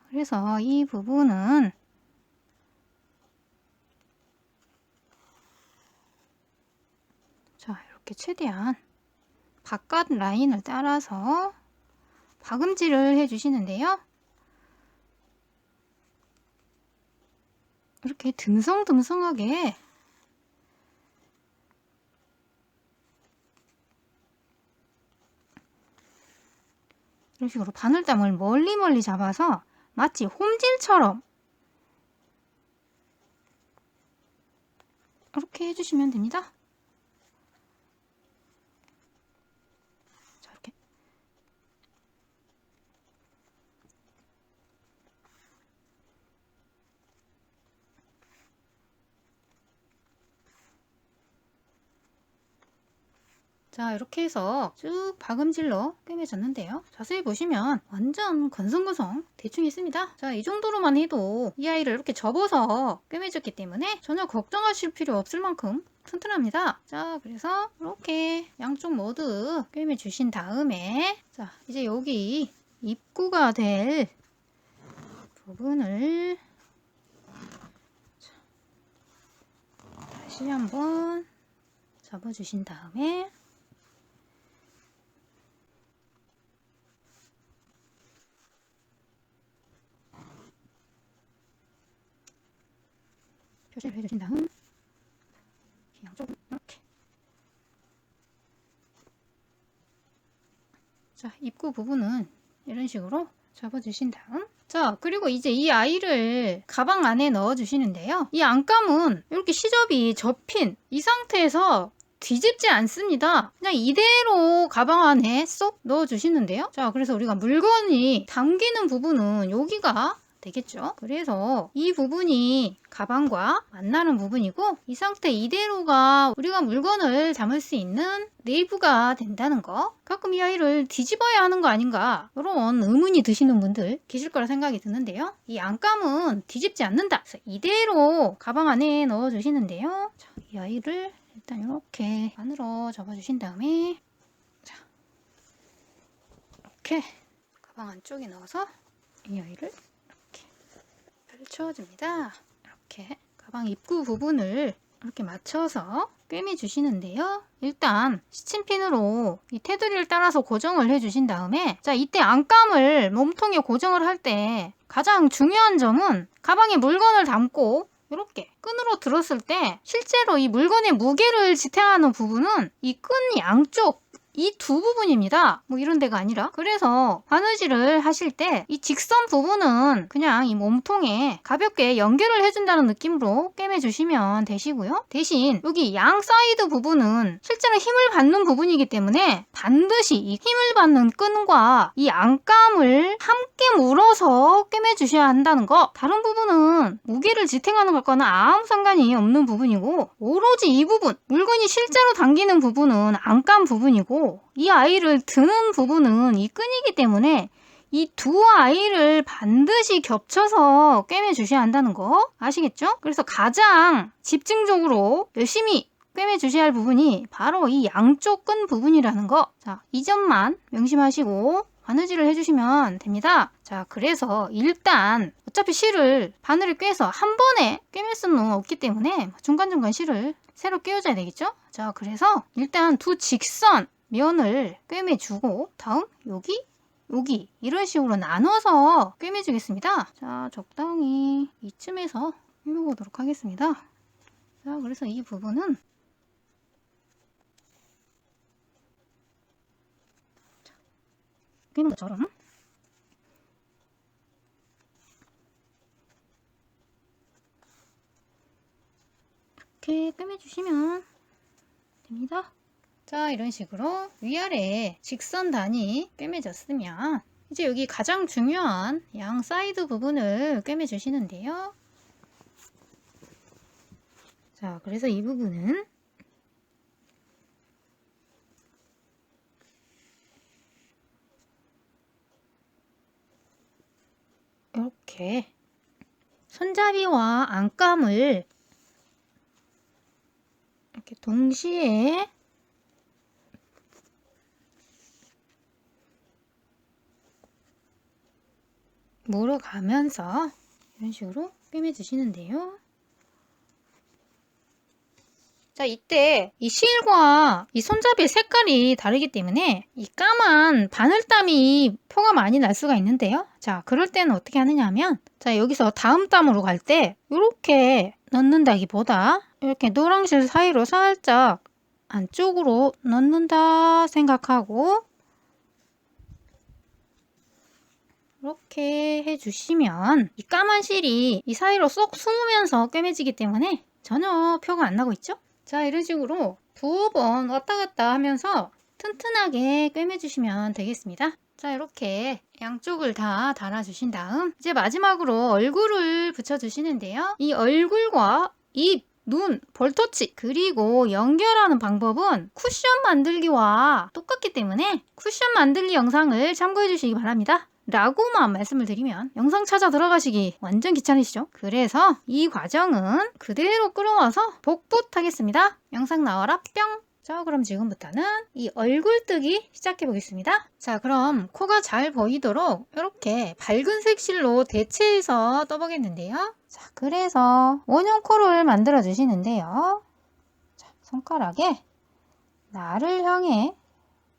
그래서 이 부분은 자, 이렇게 최대한 바깥 라인을 따라서 박음질을 해주시는데요. 이렇게 듬성듬성하게 이런 식으로 바늘땀을 멀리 잡아서 마치 홈질처럼 이렇게 해주시면 됩니다. 자, 이렇게 자, 이렇게 해서 쭉 박음질로 꿰매졌는데요. 자세히 보시면 완전 건성건성 대충 있습니다. 자, 이 정도로만 해도 이 아이를 이렇게 접어서 꿰매졌기 때문에 전혀 걱정하실 필요 없을 만큼 튼튼합니다. 자, 그래서 이렇게 양쪽 모두 꿰매 주신 다음에 자, 이제 여기 입구가 될 부분을 다시 한번 접어주신 다음에 표시를 해주신 다음 양쪽으로 이렇게 자, 입구 부분은 이런 식으로 접어주신 다음 자, 그리고 이제 이 아이를 가방 안에 넣어주시는데요. 이 안감은 이렇게 시접이 접힌 이 상태에서 뒤집지 않습니다. 그냥 이대로 가방 안에 쏙 넣어주시는데요. 자, 그래서 우리가 물건이 담기는 부분은 여기가 되겠죠. 그래서 이 부분이 가방과 만나는 부분이고 이 상태 이대로가 우리가 물건을 담을 수 있는 내부가 된다는 거. 가끔 이 아이를 뒤집어야 하는 거 아닌가 이런 의문이 드시는 분들 계실 거라 생각이 드는데요. 이 안감은 뒤집지 않는다. 그래서 이대로 가방 안에 넣어주시는데요. 자, 이 아이를 일단 이렇게 안으로 접어주신 다음에 자, 이렇게 가방 안쪽에 넣어서 이 아이를 펼쳐줍니다. 이렇게 가방 입구 부분을 이렇게 맞춰서 꿰매 주시는데요. 일단 시침핀으로 이 테두리를 따라서 고정을 해주신 다음에 자, 이때 안감을 몸통에 고정을 할 때 가장 중요한 점은 가방에 물건을 담고 이렇게 끈으로 들었을 때 실제로 이 물건의 무게를 지탱하는 부분은 이 끈 양쪽 이 두 부분입니다. 뭐 이런 데가 아니라. 그래서 바느질을 하실 때 이 직선 부분은 그냥 이 몸통에 가볍게 연결을 해준다는 느낌으로 꿰매주시면 되시고요. 대신 여기 양 사이드 부분은 실제로 힘을 받는 부분이기 때문에 반드시 이 힘을 받는 끈과 이 안감을 함께 물어서 꿰매주셔야 한다는 거. 다른 부분은 무게를 지탱하는 것과는 아무 상관이 없는 부분이고 오로지 이 부분, 물건이 실제로 당기는 부분은 안감 부분이고 이 아이를 드는 부분은 이 끈이기 때문에 이 두 아이를 반드시 겹쳐서 꿰매 주셔야 한다는 거 아시겠죠? 그래서 가장 집중적으로 열심히 꿰매 주셔야 할 부분이 바로 이 양쪽 끈 부분이라는 거. 자, 이 점만 명심하시고 바느질을 해주시면 됩니다. 자, 그래서 일단 어차피 실을 바늘을 꿰서 한 번에 꿰맬 수는 없기 때문에 중간중간 실을 새로 꿰어줘야 되겠죠? 자, 그래서 일단 두 직선 면을 꿰매주고 다음 여기 이런 식으로 나눠서 꿰매주겠습니다. 자, 적당히 이쯤에서 꿰매보도록 하겠습니다. 자, 그래서 이 부분은 꿰는 것처럼 이렇게 꿰매주시면 됩니다. 자, 이런 식으로 위아래 직선 단이 꿰매졌으면 이제 여기 가장 중요한 양 사이드 부분을 꿰매주시는데요. 자, 그래서 이 부분은 이렇게 손잡이와 안감을 이렇게 동시에 물어가면서 이런 식으로 꿰매주시는데요. 자, 이때 이 실과 이 손잡이의 색깔이 다르기 때문에 이 까만 바늘땀이 표가 많이 날 수가 있는데요. 자, 그럴 때는 어떻게 하느냐 하면 자, 여기서 다음 땀으로 갈 때 이렇게 넣는다기보다 이렇게 노랑실 사이로 살짝 안쪽으로 넣는다 생각하고 이렇게 해주시면 이 까만 실이 이 사이로 쏙 숨으면서 꿰매지기 때문에 전혀 표가 안 나고 있죠. 자, 이런 식으로 두어 번 왔다 갔다 하면서 튼튼하게 꿰매주시면 되겠습니다. 자, 이렇게 양쪽을 다 달아주신 다음 이제 마지막으로 얼굴을 붙여주시는데요. 이 얼굴과 입 눈, 볼터치, 그리고 연결하는 방법은 쿠션 만들기와 똑같기 때문에 쿠션 만들기 영상을 참고해 주시기 바랍니다. 라고만 말씀을 드리면 영상 찾아 들어가시기 완전 귀찮으시죠? 그래서 이 과정은 그대로 끌어와서 복붙하겠습니다. 영상 나와라 뿅! 자, 그럼 지금부터는 이 얼굴 뜨기 시작해 보겠습니다. 자, 그럼 코가 잘 보이도록 이렇게 밝은색 실로 대체해서 떠보겠는데요. 자, 그래서 원형 코를 만들어 주시는데요. 자, 손가락에 나를 향해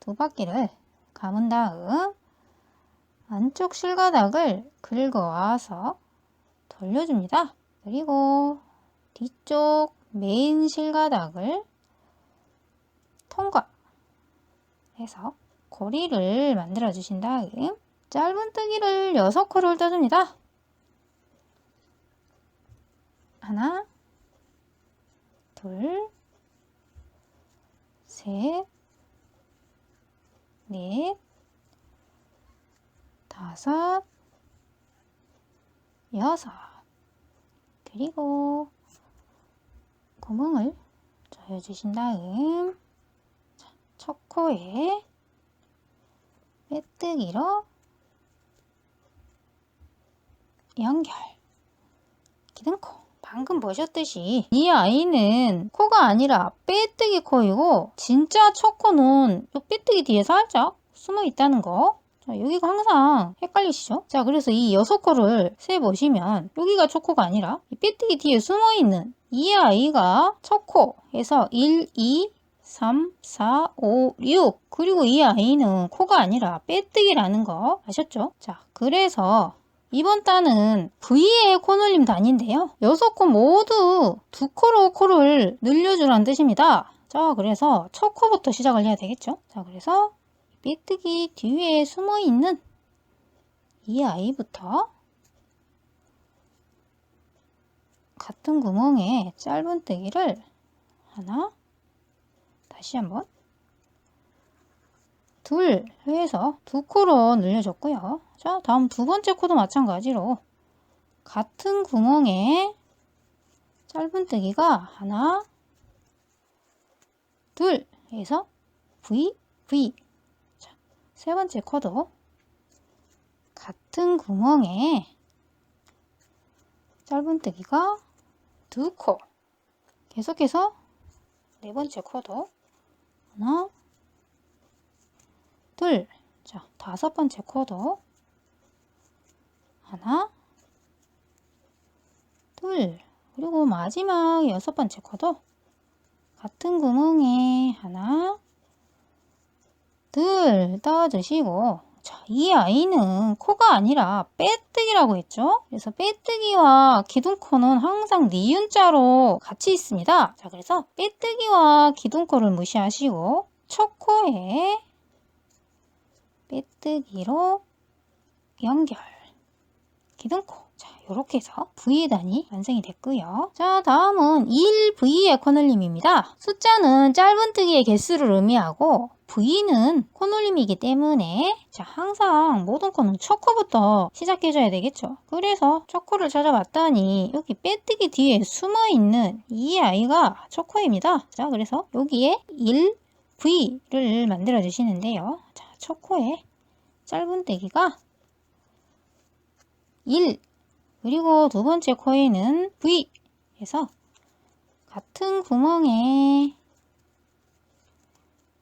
두 바퀴를 감은 다음 안쪽 실가닥을 긁어와서 돌려줍니다. 그리고 뒤쪽 메인 실가닥을 통과해서 고리를 만들어 주신 다음 짧은뜨기를 6코를 떠줍니다. 하나, 둘, 셋, 넷, 다섯, 여섯. 그리고 구멍을 조여주신 다음 첫 코에 빼뜨기로 연결. 기둥코. 방금 보셨듯이 이 아이는 코가 아니라 빼뜨기 코이고 진짜 첫 코는 이 빼뜨기 뒤에 살짝 숨어 있다는 거. 자, 여기가 항상 헷갈리시죠? 자, 그래서 이 6코를 세보시면 여기가 첫 코가 아니라 이 빼뜨기 뒤에 숨어 있는 이 아이가 첫 코에서 1, 2, 3, 4, 5, 6. 그리고 이 아이는 코가 아니라 빼뜨기라는 거 아셨죠? 자, 그래서 이번 단은 V의 코놀림 단인데요. 6코 모두 2코로 코를 늘려주라는 뜻입니다. 자, 그래서 첫 코부터 시작을 해야 되겠죠? 자, 그래서 빼뜨기 뒤에 숨어있는 이 아이부터 같은 구멍에 짧은뜨기를 하나, 다시 한번 둘 해서 2코로 늘려줬고요. 자, 다음 두 번째 코도 마찬가지로 같은 구멍에 짧은뜨기가 하나, 둘 해서 V, V. 자, 세 번째 코도 같은 구멍에 짧은뜨기가 2코. 계속해서 네 번째 코도 하나, 둘. 자, 다섯 번째 코도 하나, 둘. 그리고 마지막 여섯 번째 코도 같은 구멍에 하나, 둘 떠주시고, 자, 이 아이는 코가 아니라 빼뜨기라고 했죠? 그래서 빼뜨기와 기둥코는 항상 니은자로 같이 있습니다. 자, 그래서 빼뜨기와 기둥코를 무시하시고 첫 코에 빼뜨기로 연결, 기둥코. 자, 요렇게 해서 V단이 완성이 됐고요. 자, 다음은 1V의 코놀림입니다. 숫자는 짧은뜨기의 개수를 의미하고 V는 코놀림이기 때문에 자, 항상 모든 코는 첫 코부터 시작해줘야 되겠죠. 그래서 첫 코를 찾아봤더니 여기 빼뜨기 뒤에 숨어있는 이 아이가 첫 코입니다. 자, 그래서 여기에 1V를 만들어 주시는데요. 자, 첫 코에 짧은뜨기가 1, 그리고 두 번째 코에는 V 해서 같은 구멍에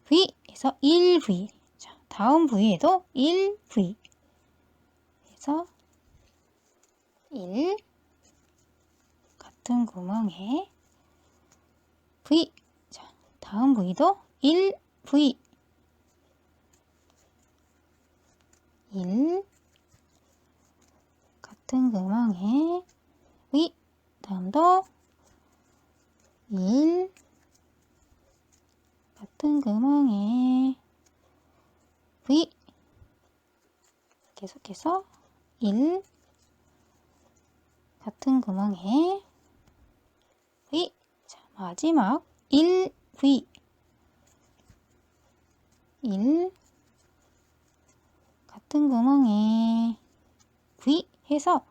V 해서 1V. 자, 다음 V에도 1V 해서 1, 같은 구멍에 V. 자, 다음 V도 1V 1, 같은 구멍에 V. 다음도 1, 같은 구멍에 V. 계속해서 1, 같은 구멍에 V. 자, 마지막 1V 1, 같은 구멍에 V 해서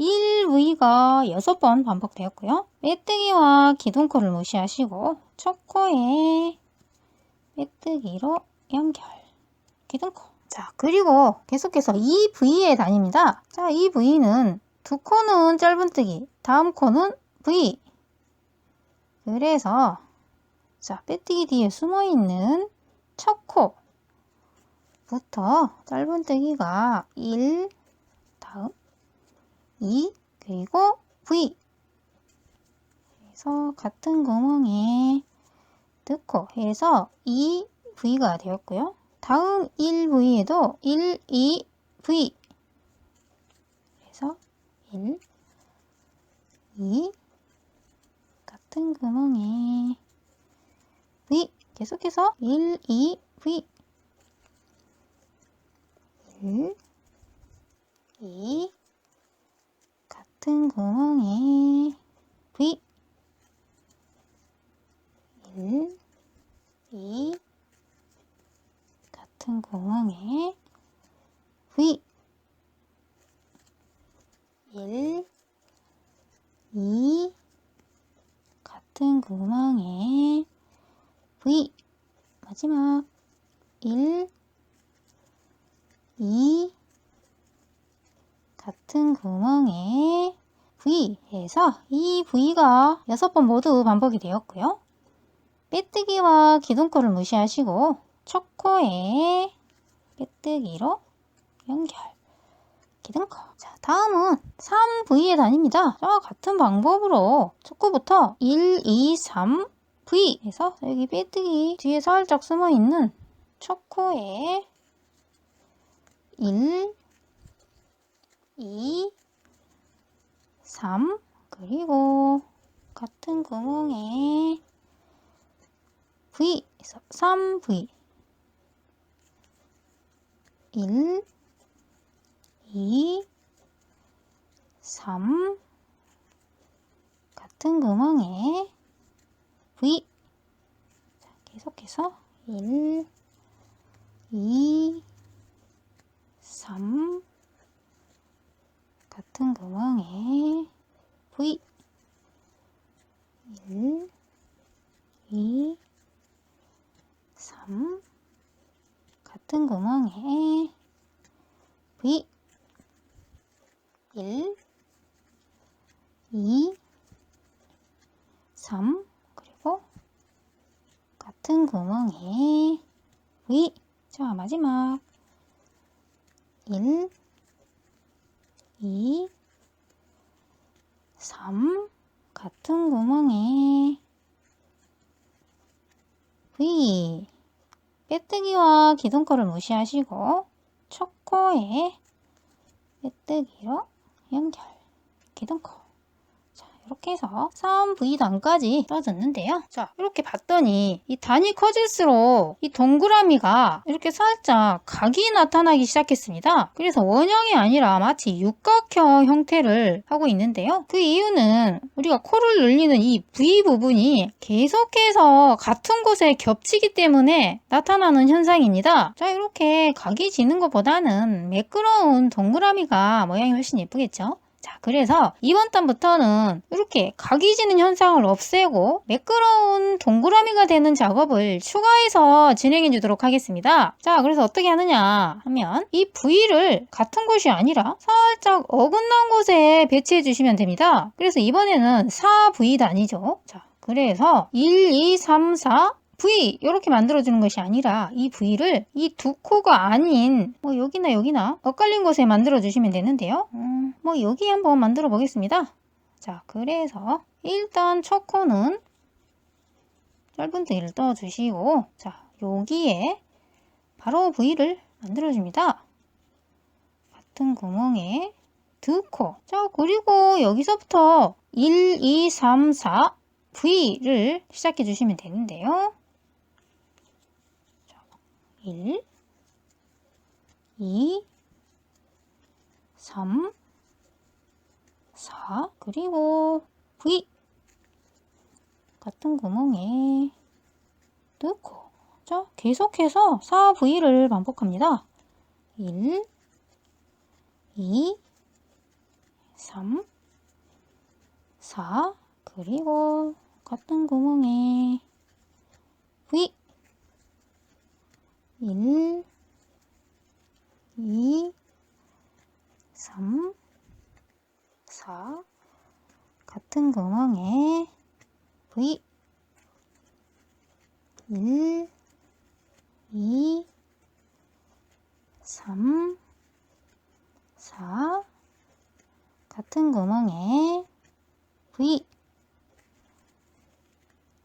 1V가 6번 반복되었고요. 빼뜨기와 기둥코를 무시하시고 첫 코에 빼뜨기로 연결, 기둥코. 자, 그리고 계속해서 이 V에 다닙니다. 자, 이 V는 두 코는 짧은뜨기, 다음 코는 V. 그래서 자, 빼뜨기 뒤에 숨어있는 첫 코부터 짧은뜨기가 1, 다음 2, 그리고 V. 그래서 같은 구멍에 넣고 해서 2V가 되었고요. 다음 1V에도 1, 2, V. 그래서 1, 2, 같은 구멍에 V. 계속해서 1, 2, V. 1, 2, 같은 구멍에 V. 1, 2, 같은 구멍에 V. 1, 2, 같은 구멍에 V. 마지막 1, 2, 같은 구멍에 V 해서 이 V가 6번 모두 반복이 되었고요. 빼뜨기와 기둥코를 무시하시고 첫 코에 빼뜨기로 연결, 기둥코. 자, 다음은 3V에 다닙니다. 자, 같은 방법으로 첫 코부터 1, 2, 3, V 해서 여기 빼뜨기 뒤에 살짝 숨어있는 첫 코에 1, 2, 3, 그리고 같은 구멍에 V 에서 3V. 1, 2, 3, 같은 구멍에 V. 자, 계속해서 1, 2, 3, 같은 구멍에 V. 1, 2, 3, 같은 구멍에 V. 1, 2, 3, 그리고 같은 구멍에 V. 자, 마지막 1, 2, 3, 같은 구멍에 V. 빼뜨기와 기둥코를 무시하시고 첫 코에 빼뜨기로 연결, 기둥코. 자, 이렇게 해서 3V단까지 떠졌는데요. 자, 이렇게 봤더니 이 단이 커질수록 이 동그라미가 이렇게 살짝 각이 나타나기 시작했습니다. 그래서 원형이 아니라 마치 육각형 형태를 하고 있는데요. 그 이유는 우리가 코를 늘리는 이 V 부분이 계속해서 같은 곳에 겹치기 때문에 나타나는 현상입니다. 자, 이렇게 각이 지는 것보다는 매끄러운 동그라미가 모양이 훨씬 예쁘겠죠? 자, 그래서 이번 단부터는 이렇게 각이 지는 현상을 없애고 매끄러운 동그라미가 되는 작업을 추가해서 진행해 주도록 하겠습니다. 자, 그래서 어떻게 하느냐 하면 이 V를 같은 곳이 아니라 살짝 어긋난 곳에 배치해 주시면 됩니다. 그래서 이번에는 4V단이죠. 자, 그래서 1, 2, 3, 4 V 이렇게 만들어주는 것이 아니라 이 V를 이 두 코가 아닌 뭐 여기나 엇갈린 곳에 만들어주시면 되는데요. 뭐 여기 한번 만들어 보겠습니다. 자, 그래서 일단 첫 코는 짧은뜨기를 떠주시고 자, 여기에 바로 V를 만들어줍니다. 같은 구멍에 두 코. 자, 그리고 여기서부터 1, 2, 3, 4 V를 시작해 주시면 되는데요. 1, 2, 3, 4, 그리고 V. 같은 구멍에 넣고. 자, 계속해서 4V를 반복합니다. 1, 2, 3, 4, 그리고 같은 구멍에 V 1, 2, 3, 4, 같은 구멍에 V 1, 2, 3, 4, 같은 구멍에 V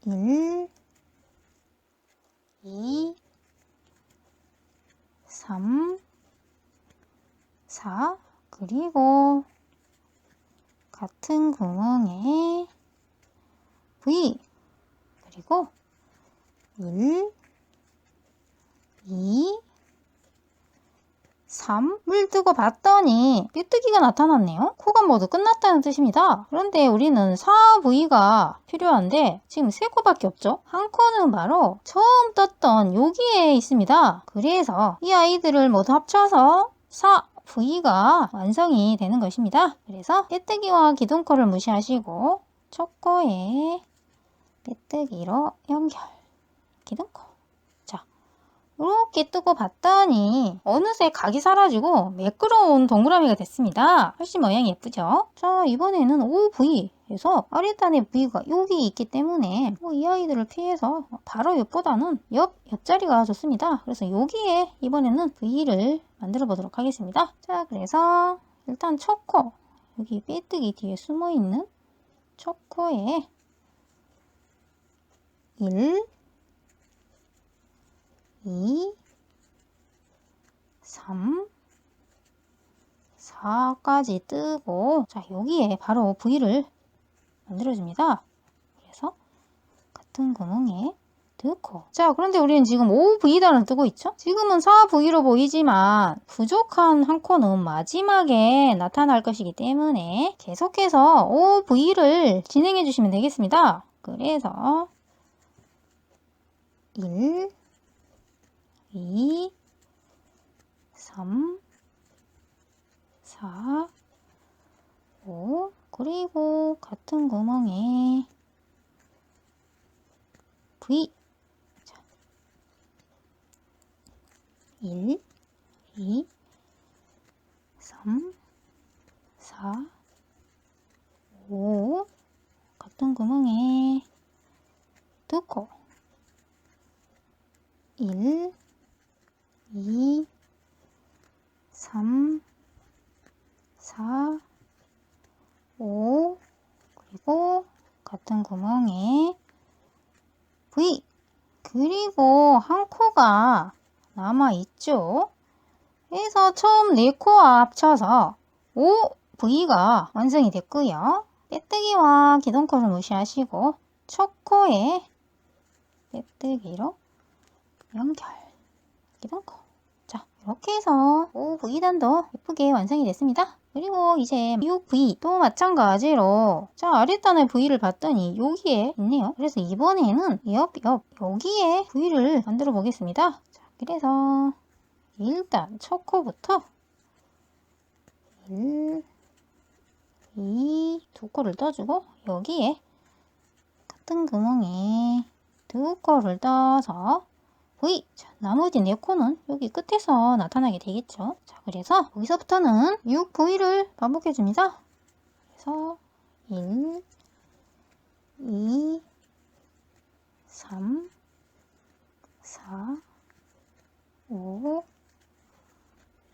1, 2, 3, 4, 그리고 같은 구멍에 V 그리고 1, 2, 3. 물 뜨고 봤더니 삐뚤기가 나타났네요. 코가 모두 끝났다는 뜻입니다. 그런데 우리는 4V가 필요한데 지금 3코밖에 없죠. 한 코는 바로 처음 떴던 여기에 있습니다. 그래서 이 아이들을 모두 합쳐서 4V가 완성이 되는 것입니다. 그래서 빼뜨기와 기둥코를 무시하시고 첫 코에 빼뜨기로 연결, 기둥코. 이렇게 뜨고 봤더니 어느새 각이 사라지고 매끄러운 동그라미가 됐습니다. 훨씬 모양이 예쁘죠? 자, 이번에는 OV에서 아랫단에 V가 여기 있기 때문에 이 아이들을 피해서 바로 옆보다는 옆자리가 좋습니다. 그래서 여기에 이번에는 V를 만들어 보도록 하겠습니다. 자, 그래서 일단 첫 코, 여기 빼뜨기 뒤에 숨어 있는 첫 코에 1, 2, 3, 4까지 뜨고, 자, 여기에 바로 V를 만들어줍니다. 그래서 같은 구멍에 넣고. 자, 그런데 우리는 지금 5V단을 뜨고 있죠? 지금은 4V로 보이지만 부족한 한 코는 마지막에 나타날 것이기 때문에 계속해서 5V를 진행해 주시면 되겠습니다. 그래서 1, 2, 3, 4, 5, 그리고 같은 구멍에 V. 자, 1, 2, 3, 4, 5, 같은 구멍에 넣고 1, 2, 3, 4, 5, 그리고 같은 구멍에 V, 그리고 한 코가 남아있죠. 그래서 처음 4코와 합쳐서 5V가 완성이 됐고요. 빼뜨기와 기둥코를 무시하시고 첫 코에 빼뜨기로 연결, 기둥코. 자, 이렇게 해서 5V단도 예쁘게 완성이 됐습니다. 그리고 이제 6V 또 마찬가지로, 자, 아랫단에 V를 봤더니 여기에 있네요. 그래서 이번에는 여기에 V를 만들어 보겠습니다. 자, 그래서 일단 첫 코부터 1, 2, 두 코를 떠주고 여기에 같은 구멍에 두 코를 떠서 V. 자, 나머지 4코는 여기 끝에서 나타나게 되겠죠. 자, 그래서 여기서부터는 6V를 반복해 줍니다. 그래서 1, 2, 3, 4, 5,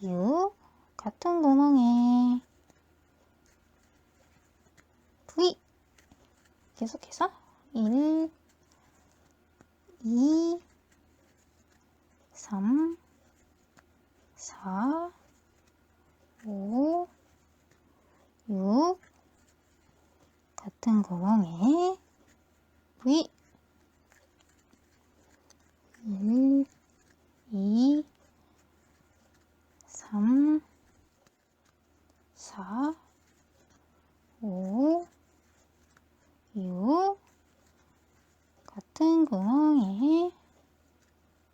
6, 같은 구멍에 V. 계속해서 1, 2, 3, 4, 5, 6, 같은 구멍에 V. 1, 2, 3, 4, 5, 6, 같은 구멍에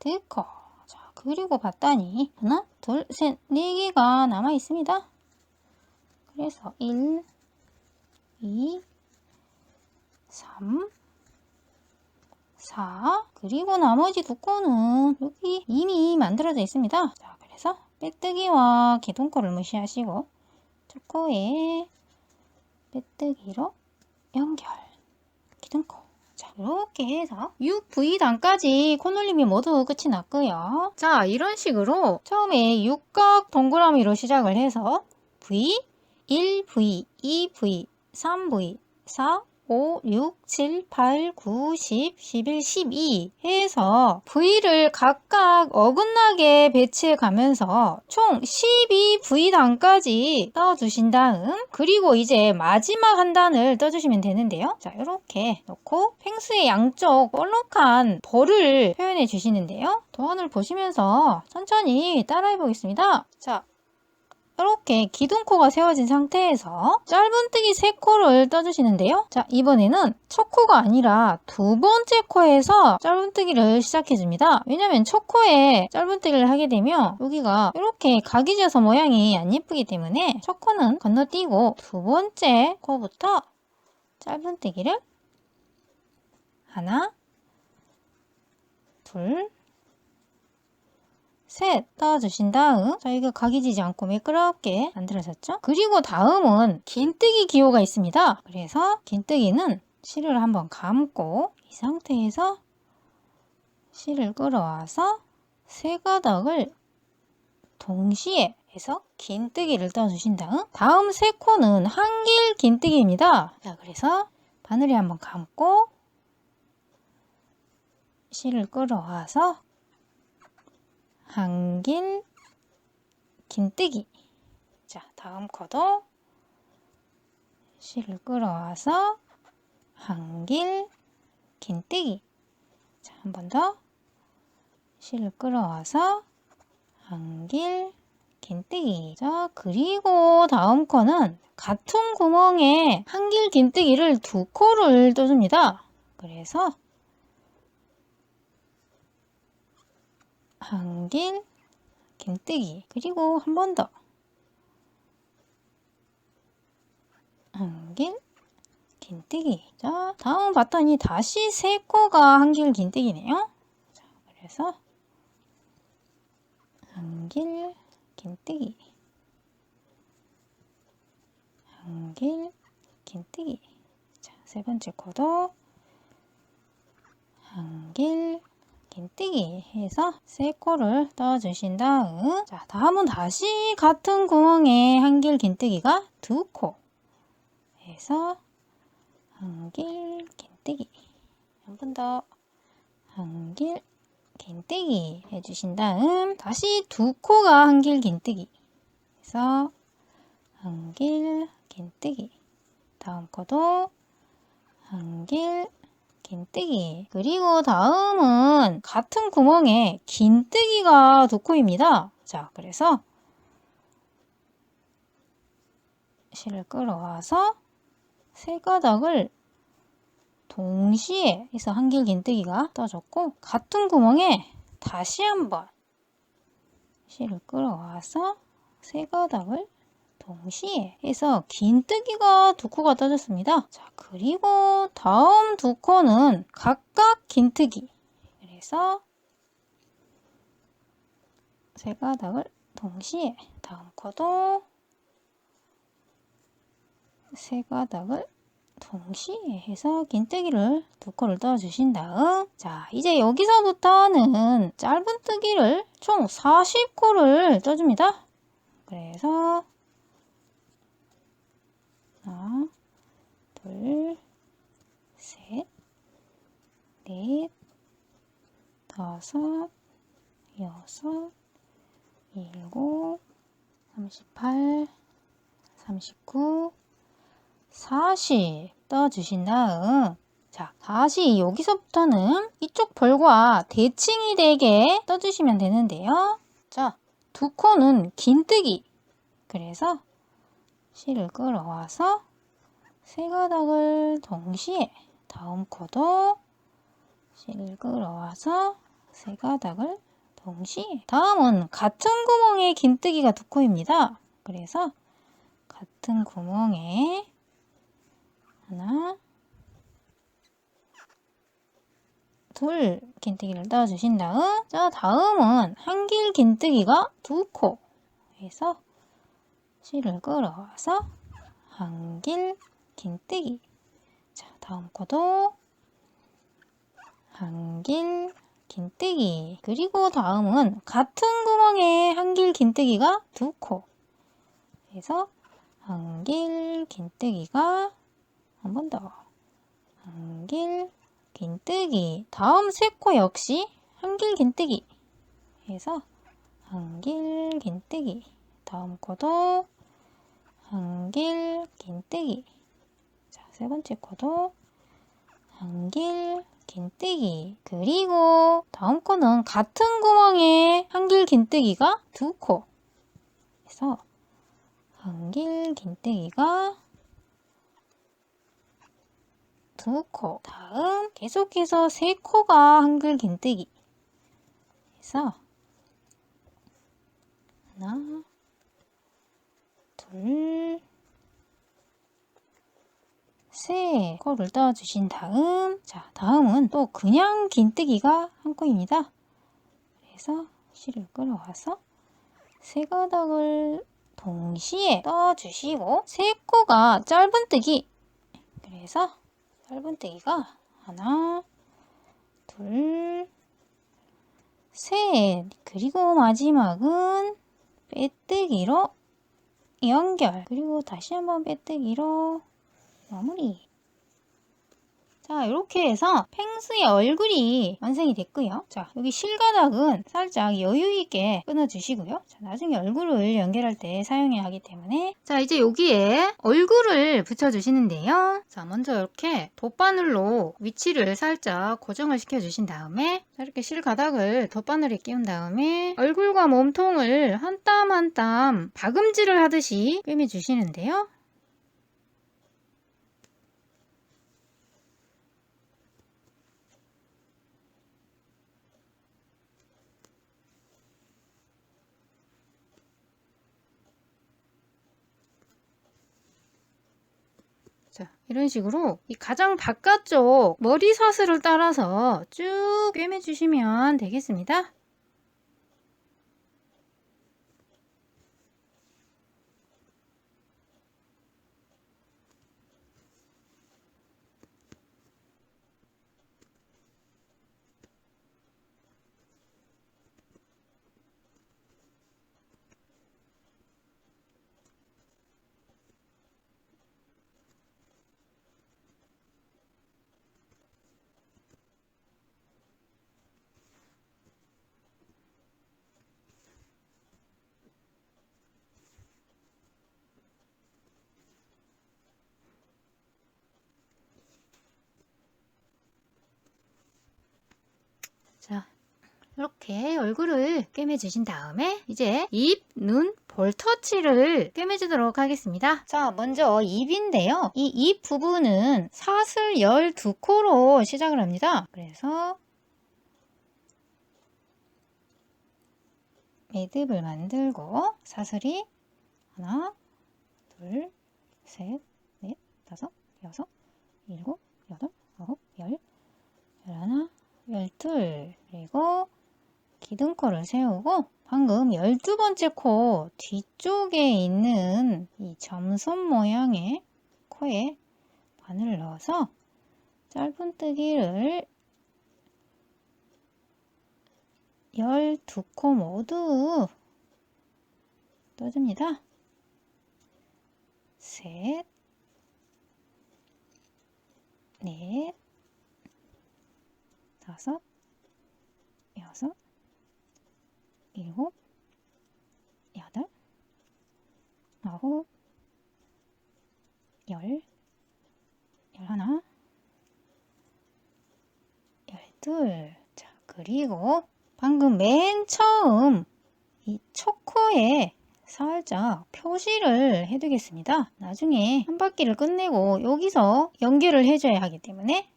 넣고, 자, 그리고 봤더니 하나, 둘, 셋, 4개가 남아 있습니다. 그래서 1, 2, 3, 4 그리고 나머지 두 코는 여기 이미 만들어져 있습니다. 자, 그래서 빼뜨기와 기둥코를 무시하시고 첫 코에 빼뜨기로 연결, 기둥코. 자, 이렇게 해서 6V단까지 코놀림이 모두 끝이 났고요. 자, 이런 식으로 처음에 육각 동그라미로 시작을 해서 V, 1V, 2V, 3V, 4, 5, 6, 7, 8, 9, 10, 11, 12 해서 V를 각각 어긋나게 배치해 가면서 총 12V단까지 떠주신 다음 그리고 이제 마지막 한 단을 떠주시면 되는데요. 자, 이렇게 놓고 펭수의 양쪽 볼록한 볼을 표현해 주시는데요. 도안을 보시면서 천천히 따라해 보겠습니다. 자, 이렇게 기둥코가 세워진 상태에서 짧은뜨기 3코를 떠주시는데요. 자, 이번에는 첫 코가 아니라 두 번째 코에서 짧은뜨기를 시작해줍니다. 왜냐면 첫 코에 짧은뜨기를 하게 되면 여기가 이렇게 각이 져서 모양이 안 예쁘기 때문에 첫 코는 건너뛰고 두 번째 코부터 짧은뜨기를 하나, 둘, 셋 떠주신 다음 저희가 각이 지지 않고 매끄럽게 만들어졌죠? 그리고 다음은 긴뜨기 기호가 있습니다. 그래서 긴뜨기는 실을 한번 감고 이 상태에서 실을 끌어와서 세 가닥을 동시에 해서 긴뜨기를 떠주신 다음 세 코는 한길 긴뜨기입니다. 자, 그래서 바늘에 한번 감고 실을 끌어와서 한길 긴뜨기. 자, 다음 코도 실을 끌어와서 한길 긴뜨기. 자, 한 번 더 실을 끌어와서 한길 긴뜨기. 자, 그리고 다음 코는 같은 구멍에 한길 긴뜨기를 두 코를 떠줍니다. 그래서 한길 긴뜨기 그리고 한 번 더 한길 긴뜨기. 자, 다음 봤더니 다시 세 코가 한길 긴뜨기네요. 자, 그래서 한길 긴뜨기 한길 긴뜨기. 자, 세 번째 코도 한길 긴뜨기 해서 세 코를 떠주신 다음 자, 다음은 다시 같은 구멍에 한길 긴뜨기가 두 코 해서 한길 긴뜨기 한 번 더 한길 긴뜨기 해주신 다음 다시 두 코가 한길 긴뜨기 해서 한길 긴뜨기 다음 코도 한길 긴뜨기. 그리고 다음은 같은 구멍에 긴뜨기가 두 코입니다. 자, 그래서 실을 끌어와서 세 가닥을 동시에 해서 한길 긴뜨기가 떠졌고 같은 구멍에 다시 한번 실을 끌어와서 세 가닥을 동시에 해서 긴뜨기가 두 코가 떠졌습니다. 자, 그리고 다음 두 코는 각각 긴뜨기. 그래서 세 가닥을 동시에 다음 코도 세 가닥을 동시에 해서 긴뜨기를 두 코를 떠주신 다음 자, 이제 여기서부터는 짧은뜨기를 총 40코를 떠줍니다. 그래서 하나, 둘, 셋, 넷, 다섯, 여섯, 일곱, 38, 39, 40 떠주신 다음 자, 다시 여기서부터는 이쪽 볼과 대칭이 되게 떠주시면 되는데요. 자, 두 코는 긴뜨기. 그래서 실을 끌어와서 세 가닥을 동시에 다음 코도 실을 끌어와서 세 가닥을 동시에 다음은 같은 구멍에 긴뜨기가 두 코입니다. 그래서 같은 구멍에 하나, 둘 긴뜨기를 떠주신 다음, 자 다음은 한길 긴뜨기가 2코 해서 실을 끌어와서 한길 긴뜨기. 자 다음 코도 한길 긴뜨기. 그리고 다음은 같은 구멍에 한길 긴뜨기가 2코 해서 한길 긴뜨기가 한 번 더 한길 긴뜨기. 다음 3코 역시 한길 긴뜨기 해서 한길 긴뜨기. 다음 코도 한길 긴뜨기. 자, 3번째 코도 한길 긴뜨기. 그리고 다음 코는 같은 구멍에 한길 긴뜨기가 2코 해서 한길 긴뜨기가 2코. 다음 계속해서 3코가 한길 긴뜨기 해서 하나, 둘, 셋 코를 떠주신 다음, 자 다음은 또 그냥 긴뜨기가 한 코입니다. 그래서 실을 끌어와서 3가닥을 동시에 떠주시고 3코가 짧은뜨기. 그래서 짧은뜨기가 하나, 둘, 셋. 그리고 마지막은 빼뜨기로 연결. 그리고 다시 한번 빼뜨기로 마무리. 자 이렇게 해서 펭수의 얼굴이 완성이 됐고요. 자 여기 실가닥은 살짝 여유있게 끊어주시고요. 자, 나중에 얼굴을 연결할 때 사용해야 하기 때문에, 자 이제 여기에 얼굴을 붙여주시는데요. 자 먼저 이렇게 돗바늘로 위치를 살짝 고정을 시켜주신 다음에, 자, 이렇게 실가닥을 돗바늘에 끼운 다음에 얼굴과 몸통을 한 땀 한 땀 박음질을 하듯이 꿰매주시는데요. 자, 이런 식으로 이 가장 바깥쪽 머리 사슬을 따라서 쭉 꿰매주시면 되겠습니다. 자, 이렇게 얼굴을 꿰매주신 다음에 이제 입, 눈, 볼터치를 꿰매주도록 하겠습니다. 자, 먼저 입인데요. 이 입 부분은 사슬 12코로 시작을 합니다. 그래서 매듭을 만들고 사슬이 하나, 둘, 셋, 넷, 다섯, 여섯, 일곱, 여덟, 아홉, 열, 열하나, 열둘. 그리고 기둥코를 세우고 방금 12번째 코 뒤쪽에 있는 이 점선 모양의 코에 바늘을 넣어서 짧은뜨기를 12코 모두 떠줍니다. 셋, 넷, 다섯, 여섯, 일곱, 여덟, 아홉, 열, 열하나, 열둘. 자, 그리고 방금 맨 처음 이 첫 코에 살짝 표시를 해두겠습니다. 나중에 한 바퀴를 끝내고 여기서 연결을 해줘야 하기 때문에.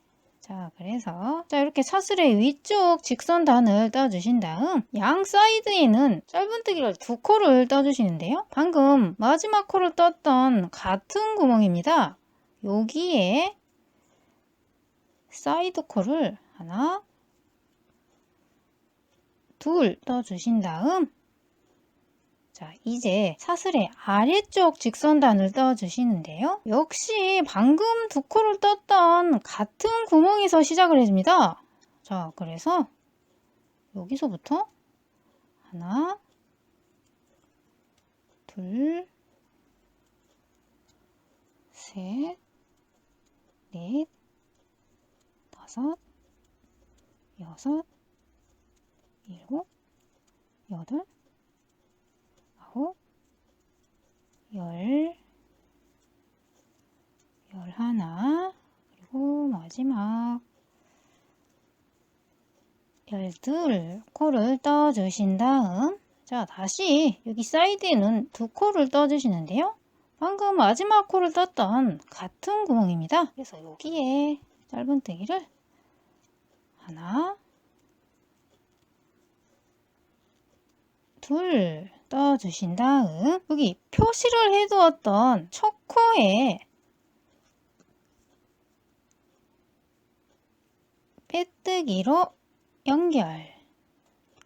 자, 그래서 이렇게 사슬의 위쪽 직선단을 떠주신 다음 양 사이드에는 짧은뜨기를 2코를 떠주시는데요. 방금 마지막 코를 떴던 같은 구멍입니다. 여기에 사이드 코를 하나, 둘 떠주신 다음 자, 이제 사슬의 아래쪽 직선단을 떠주시는데요. 역시 방금 2코를 떴던 같은 구멍에서 시작을 해줍니다. 자, 그래서 여기서부터 하나, 둘, 셋, 넷, 다섯, 여섯, 일곱, 여덟, 아홉, 열, 열하나, 그리고 마지막 12코를 떠주신 다음 자, 다시 여기 사이드에는 2코를 떠주시는데요. 방금 마지막 코를 떴던 같은 구멍입니다. 그래서 여기에 짧은뜨기를 하나, 둘 떠주신 다음 여기 표시를 해두었던 첫 코에 빼뜨기로 연결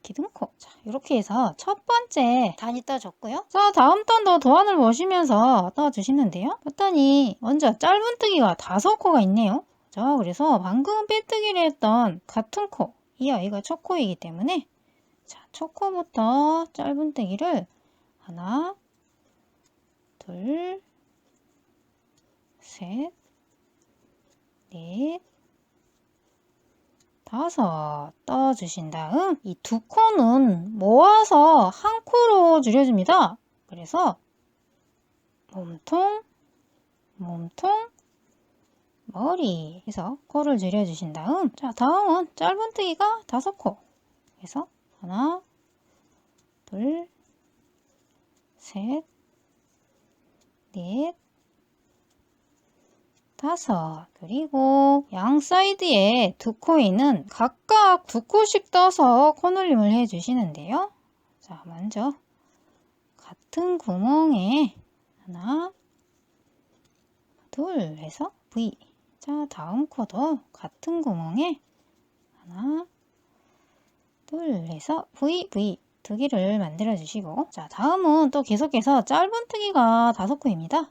기둥코. 자, 이렇게 해서 첫 번째 단이 떠줬고요. 자, 다음 단도 도안을 보시면서 떠주시는데요. 봤더니 먼저 짧은뜨기가 5코가 있네요. 자, 그래서 방금 빼뜨기를 했던 같은 코, 이 아이가 첫 코이기 때문에 자, 첫 코부터 짧은뜨기를 하나, 둘, 셋, 넷, 5 떠주신 다음 이 2코는 모아서 한 코로 줄여줍니다. 그래서 몸통, 몸통, 머리 해서 코를 줄여주신 다음 자, 다음은 짧은뜨기가 5코 해서 하나, 둘, 셋, 넷, 5 그리고 양 사이드에 2코에는 각각 2코씩 떠서 코놀림을 해주시는데요. 자, 먼저 같은 구멍에 하나, 둘 해서 V. 자, 다음 코도 같은 구멍에 하나, 둘 해서 V, V 2개를 만들어 주시고 자, 다음은 또 계속해서 짧은뜨기가 5코입니다.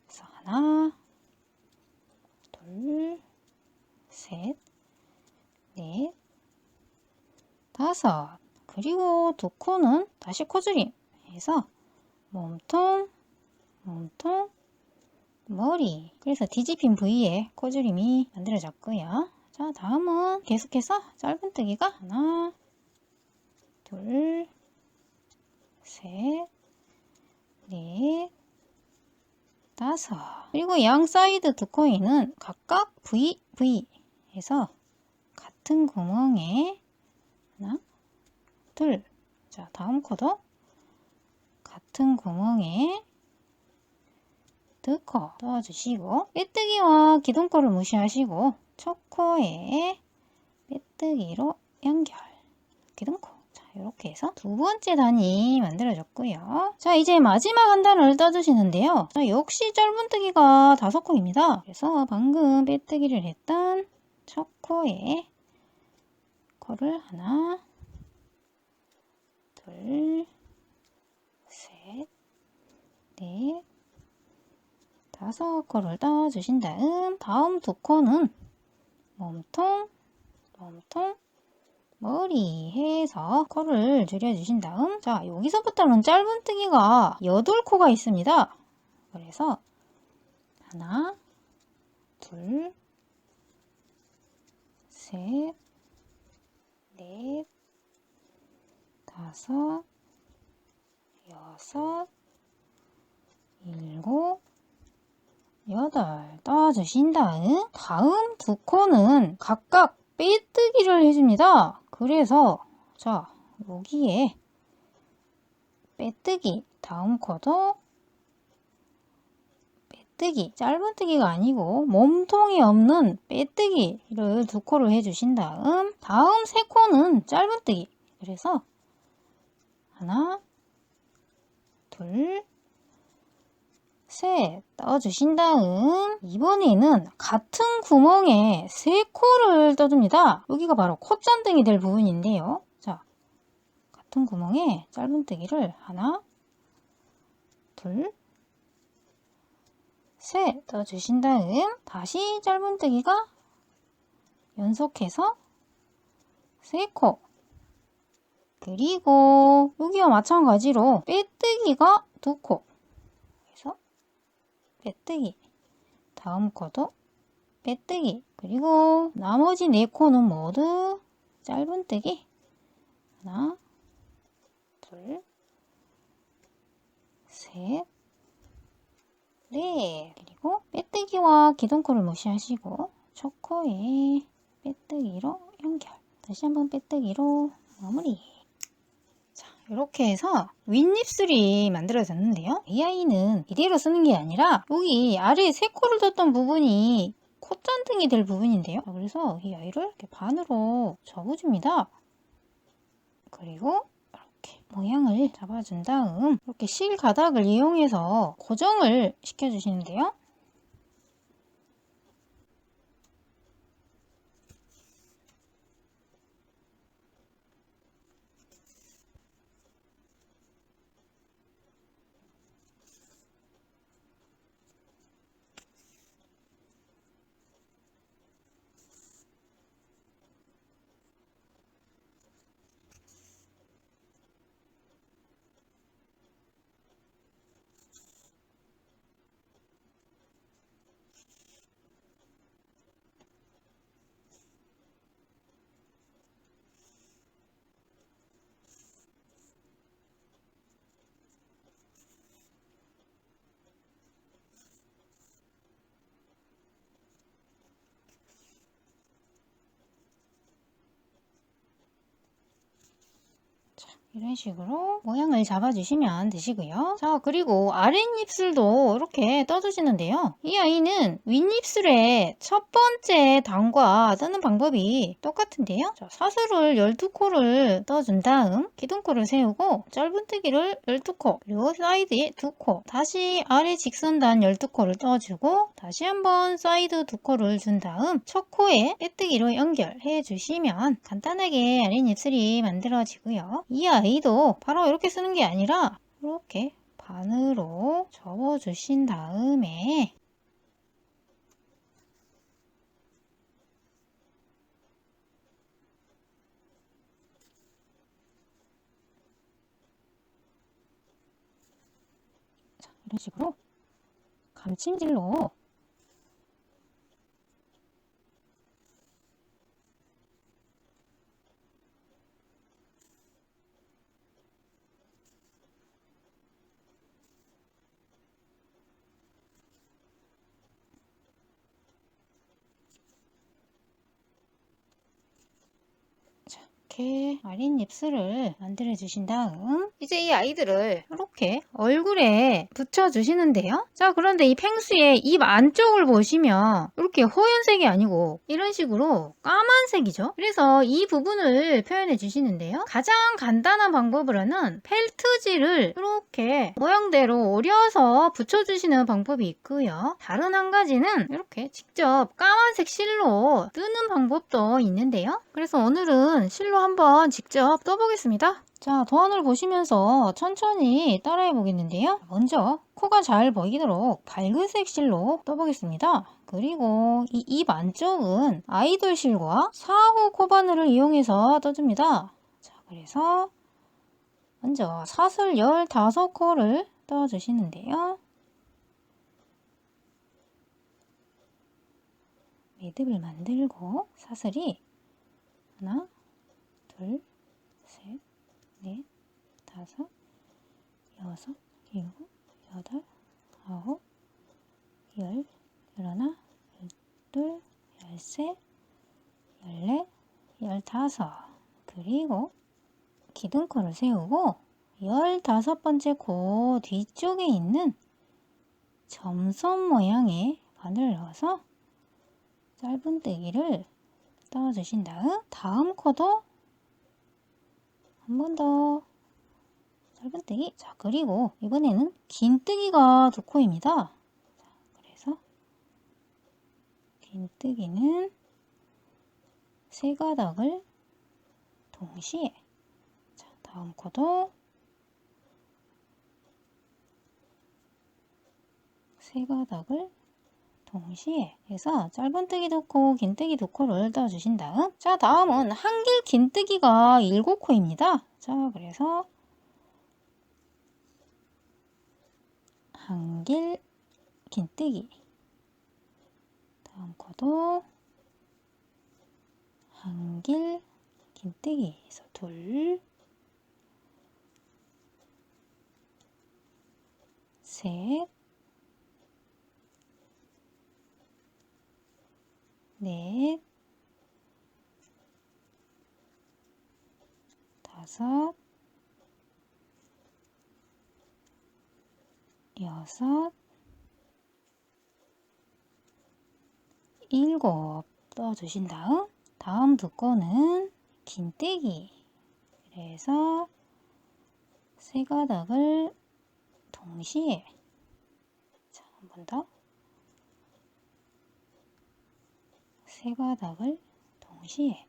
그래서 하나, 둘, 셋, 넷, 5 그리고 2코는 다시 코줄임 해서 몸통, 몸통, 머리 그래서 뒤집힌 부위에 코줄임이 만들어졌고요. 자, 다음은 계속해서 짧은뜨기가 하나, 둘, 셋, 넷, 5 그리고 양 사이드 2코에는 각각 V, V 해서 같은 구멍에 하나, 둘. 자, 다음 코도 같은 구멍에 2코 떠주시고 빼뜨기와 기둥코를 무시하시고 첫 코에 빼뜨기로 연결 기둥코. 자, 이렇게 해서 두 번째 단이 만들어졌고요. 자, 이제 마지막 한 단을 떠주시는데요. 자, 역시 짧은뜨기가 5코입니다. 그래서 방금 빼뜨기를 했던 첫 코에 코를 하나, 둘, 셋, 넷, 5코를 떠주신 다음 2코는 몸통, 몸통, 머리 해서 코를 줄여주신 다음 자, 여기서부터는 짧은뜨기가 8코가 있습니다. 그래서 하나, 둘, 셋, 넷, 5, 6, 7, 8 떠주신 다음 2코는 각각 빼뜨기를 해줍니다. 그래서 자, 여기에 빼뜨기 다음 코도 빼뜨기, 짧은뜨기가 아니고 몸통이 없는 빼뜨기를 2코를 해주신 다음 3코는 짧은뜨기. 그래서 하나, 둘, 셋 떠주신 다음 이번에는 같은 구멍에 3코를 떠줍니다. 여기가 바로 콧잔등이 될 부분인데요. 자, 같은 구멍에 짧은뜨기를 하나, 둘, 셋 떠주신 다음 다시 짧은뜨기가 연속해서 3코, 그리고 여기와 마찬가지로 빼뜨기가 2코, 그래서 빼뜨기, 다음 코도 빼뜨기, 그리고 나머지 4코는 모두 짧은뜨기 하나, 둘, 셋, 넷. 그리고 빼뜨기와 기둥코를 무시하시고 첫 코에 빼뜨기로 연결, 다시 한번 빼뜨기로 마무리. 자, 이렇게 해서 윗입술이 만들어졌는데요. 이 아이는 이대로 쓰는 게 아니라 여기 아래에 3코를 뒀던 부분이 콧잔등이 될 부분인데요. 그래서 이 아이를 이렇게 반으로 접어줍니다. 그리고 이렇게 모양을 잡아준 다음 이렇게 실 가닥을 이용해서 고정을 시켜주시는데요. 이런 식으로 모양을 잡아주시면 되시고요. 자, 그리고 아랫입술도 이렇게 떠주시는데요. 이 아이는 윗입술의 첫 번째 단과 뜨는 방법이 똑같은데요. 자, 사슬을 12코를 떠준 다음 기둥코를 세우고 짧은뜨기를 12코, 그리고 사이드에 2코, 다시 아래 직선단 12코를 떠주고 다시 한번 사이드 2코를 준 다음 첫 코에 빼뜨기로 연결해 주시면 간단하게 아랫입술이 만들어지고요. 이 아이도 바로 이렇게 쓰는 게 아니라 이렇게 반으로 접어주신 다음에 자, 이런 식으로 감침질로 이렇게 아랫입술을 만들어 주신 다음 이제 이 아이들을 이렇게 얼굴에 붙여 주시는데요. 자, 그런데 이 펭수의 입 안쪽을 보시면 이렇게 호연색이 아니고 이런 식으로 까만색이죠. 그래서 이 부분을 표현해 주시는데요. 가장 간단한 방법으로는 펠트지를 이렇게 모양대로 오려서 붙여 주시는 방법이 있고요. 다른 한 가지는 이렇게 직접 까만색 실로 뜨는 방법도 있는데요. 그래서 오늘은 실로 한번 직접 떠보겠습니다. 자, 도안을 보시면서 천천히 따라해 보겠는데요. 먼저 코가 잘 보이도록 밝은색 실로 떠보겠습니다. 그리고 이 입 안쪽은 아이돌 실과 4호 코바늘을 이용해서 떠줍니다. 자, 그래서 먼저 사슬 15코를 떠주시는데요. 매듭을 만들고 사슬이 하나, 둘, 셋, 넷, 다섯, 여섯, 일곱, 여덟, 아홉, 열, 열하나, 열둘, 열셋, 열넷, 열다섯. 그리고 기둥코를 세우고 15번째 코 뒤쪽에 있는 점선 모양의 바늘을 넣어서 짧은뜨기를 떠주신 다음 코도 한 번 더 짧은뜨기. 자, 그리고 이번에는 긴뜨기가 두 코입니다. 자, 그래서 긴뜨기는 세 가닥을 동시에, 자, 다음 코도 세 가닥을 동시에 해서 짧은뜨기 두 코, 긴뜨기 두 코를 떠주신 다음, 자, 다음은 한길 긴뜨기가 7코입니다. 자, 그래서 한길 긴뜨기, 다음 코도 한길 긴뜨기에서 둘, 셋, 넷, 다섯, 여섯, 일곱 떠주신 다음 두 코는 긴뜨기. 그래서 세 가닥을 동시에, 자, 한 번 더, 세 가닥을 동시에,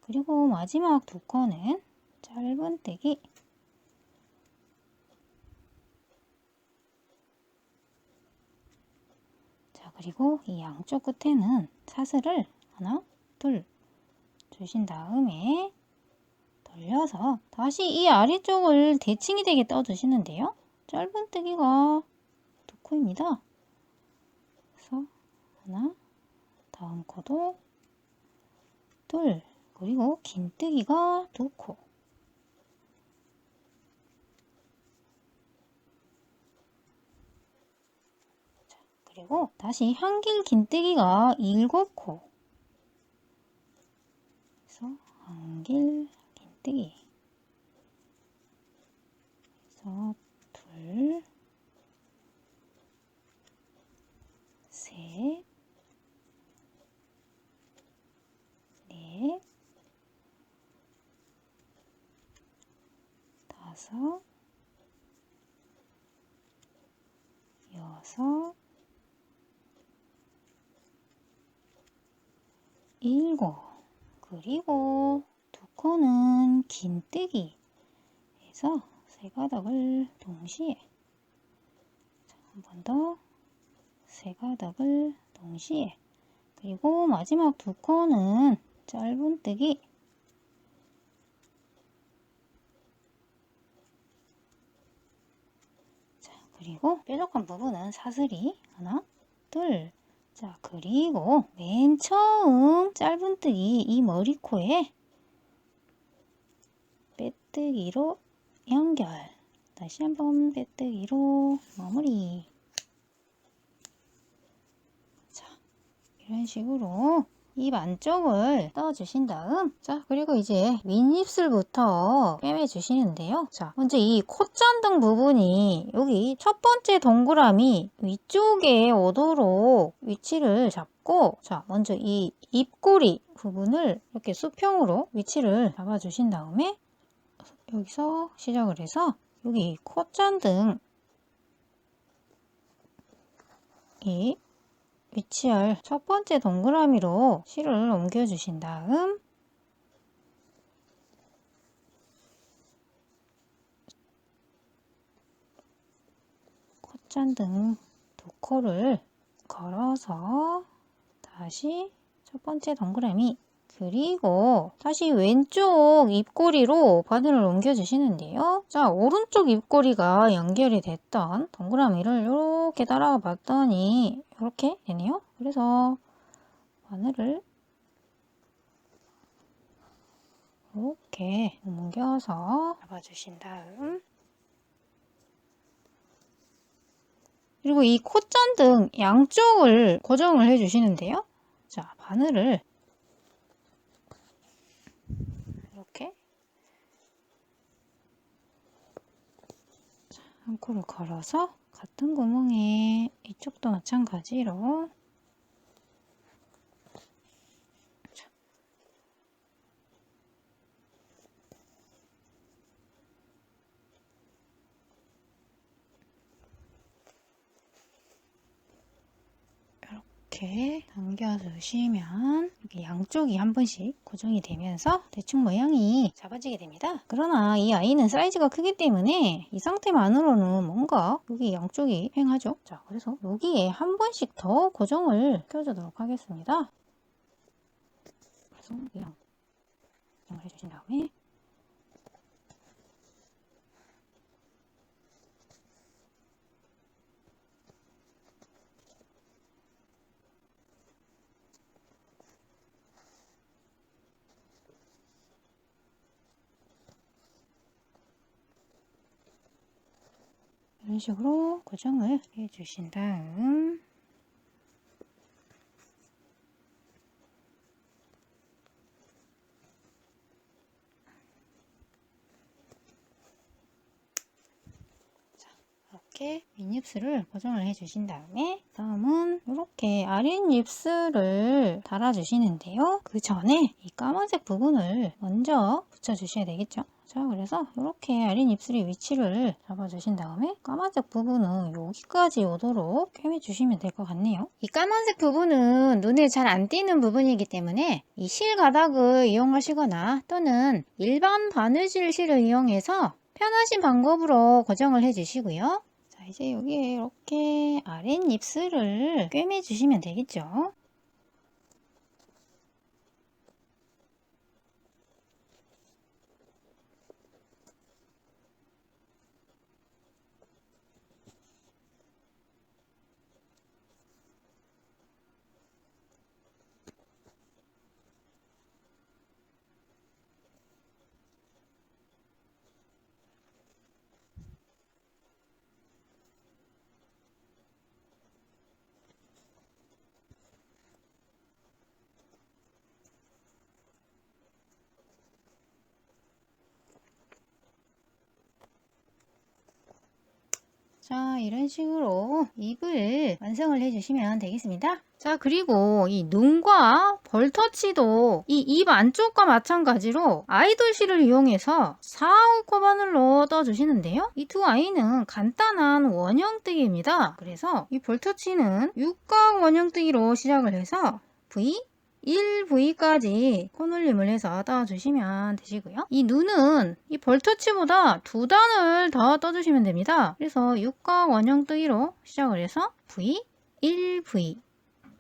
그리고 마지막 두 코는 짧은뜨기. 자, 그리고 이 양쪽 끝에는 사슬을 하나, 둘 주신 다음에 돌려서 다시 이 아래쪽을 대칭이 되게 떠주시는데요. 짧은뜨기가 두 코입니다. 그래서 하나, 다음 코도 둘, 그리고 긴뜨기가 두 코. 자, 그리고 다시 한길 긴뜨기가 7코. 그래서 한길 긴뜨기. 그래서 둘, 셋, 넷, 다섯, 여섯, 일곱, 그리고 두 코는 긴뜨기 해서 세 가닥을 동시에, 한 번 더 세 가닥을 동시에, 그리고 마지막 두 코는 짧은뜨기. 자, 그리고 뾰족한 부분은 사슬이 하나, 둘. 자, 그리고 맨 처음 짧은뜨기 이 머리코에 빼뜨기로 연결. 다시 한번 빼뜨기로 마무리. 자, 이런 식으로 입 안쪽을 떠주신 다음, 자, 그리고 이제 윗입술부터 꿰매 주시는데요. 자, 먼저 이 콧잔등 부분이 여기 첫 번째 동그라미 위쪽에 오도록 위치를 잡고, 자, 먼저 이 입꼬리 부분을 이렇게 수평으로 위치를 잡아 주신 다음에 여기서 시작을 해서 여기 콧잔등 이 위치할 첫 번째 동그라미로 실을 옮겨주신 다음, 콧잔등 두 코를 걸어서 다시 첫 번째 동그라미, 그리고 다시 왼쪽 입꼬리로 바늘을 옮겨주시는데요. 자, 오른쪽 입꼬리가 연결이 됐던 동그라미를 이렇게 따라가 봤더니 이렇게 되네요. 그래서 바늘을 이렇게 옮겨서 잡아주신 다음, 그리고 이 콧잔등 양쪽을 고정을 해주시는데요. 자, 바늘을 이렇게 한 코를 걸어서 같은 구멍에 이쪽도 마찬가지로 이렇게 당겨주시면 이렇게 양쪽이 한 번씩 고정이 되면서 대충 모양이 잡아지게 됩니다. 그러나 이 아이는 사이즈가 크기 때문에 이 상태만으로는 뭔가 여기 양쪽이 횡하죠. 자, 그래서 여기에 한 번씩 더 고정을 시켜주도록 하겠습니다. 그래서 그냥 고정을 해주신 다음에 이런 식으로 고정을 해주신 다음 이렇게 윗입술을 고정을 해주신 다음에 다음은 이렇게 아랫입술을 달아주시는데요. 그 전에 이 까만색 부분을 먼저 붙여주셔야 되겠죠. 자, 그래서 이렇게 아랫입술의 위치를 잡아주신 다음에 까만색 부분은 여기까지 오도록 꿰매주시면 될 것 같네요. 이 까만색 부분은 눈에 잘 안 띄는 부분이기 때문에 이 실 가닥을 이용하시거나 또는 일반 바느질 실을 이용해서 편하신 방법으로 고정을 해주시고요. 자, 이제 여기에 이렇게 아랫입술을 꿰매주시면 되겠죠. 자, 이런 식으로 입을 완성을 해주시면 되겠습니다. 자, 그리고 이 눈과 벌터치도 이 입 안쪽과 마찬가지로 아이돌 실을 이용해서 4호 바늘로 떠주시는데요. 이 두 아이는 간단한 원형뜨기입니다. 그래서 이 벌터치는 육각 원형뜨기로 시작을 해서 V 1V까지 코놀림을 해서 떠주시면 되시고요. 이 눈은 이 벌터치보다 2단을 더 떠주시면 됩니다. 그래서 육각 원형뜨기로 시작을 해서 V, 1V,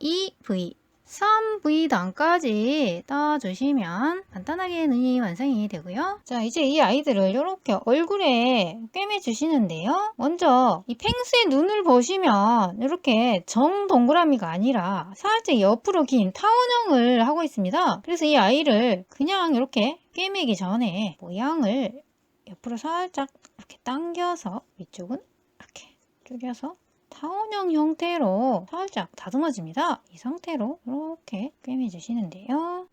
2V, 3V단까지 떠주시면 간단하게 눈이 완성이 되고요. 자, 이제 이 아이들을 이렇게 얼굴에 꿰매 주시는데요. 먼저 이 펭수의 눈을 보시면 이렇게 정 동그라미가 아니라 살짝 옆으로 긴 타원형을 하고 있습니다. 그래서 이 아이를 그냥 이렇게 꿰매기 전에 모양을 옆으로 살짝 이렇게 당겨서 위쪽은 이렇게 줄여서 타원형 형태로 살짝 다듬어집니다. 이 상태로 이렇게 꿰매주시는데요.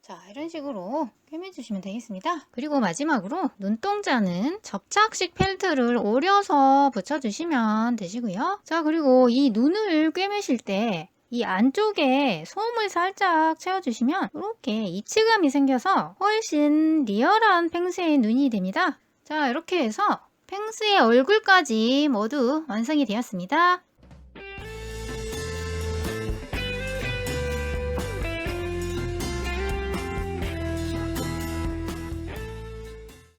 자, 이런 식으로 꿰매주시면 되겠습니다. 그리고 마지막으로 눈동자는 접착식 펠트를 오려서 붙여주시면 되시고요. 자, 그리고 이 눈을 꿰매실 때 이 안쪽에 솜을 살짝 채워주시면 이렇게 입체감이 생겨서 훨씬 리얼한 펭수의 눈이 됩니다. 자, 이렇게 해서 펭수의 얼굴까지 모두 완성이 되었습니다.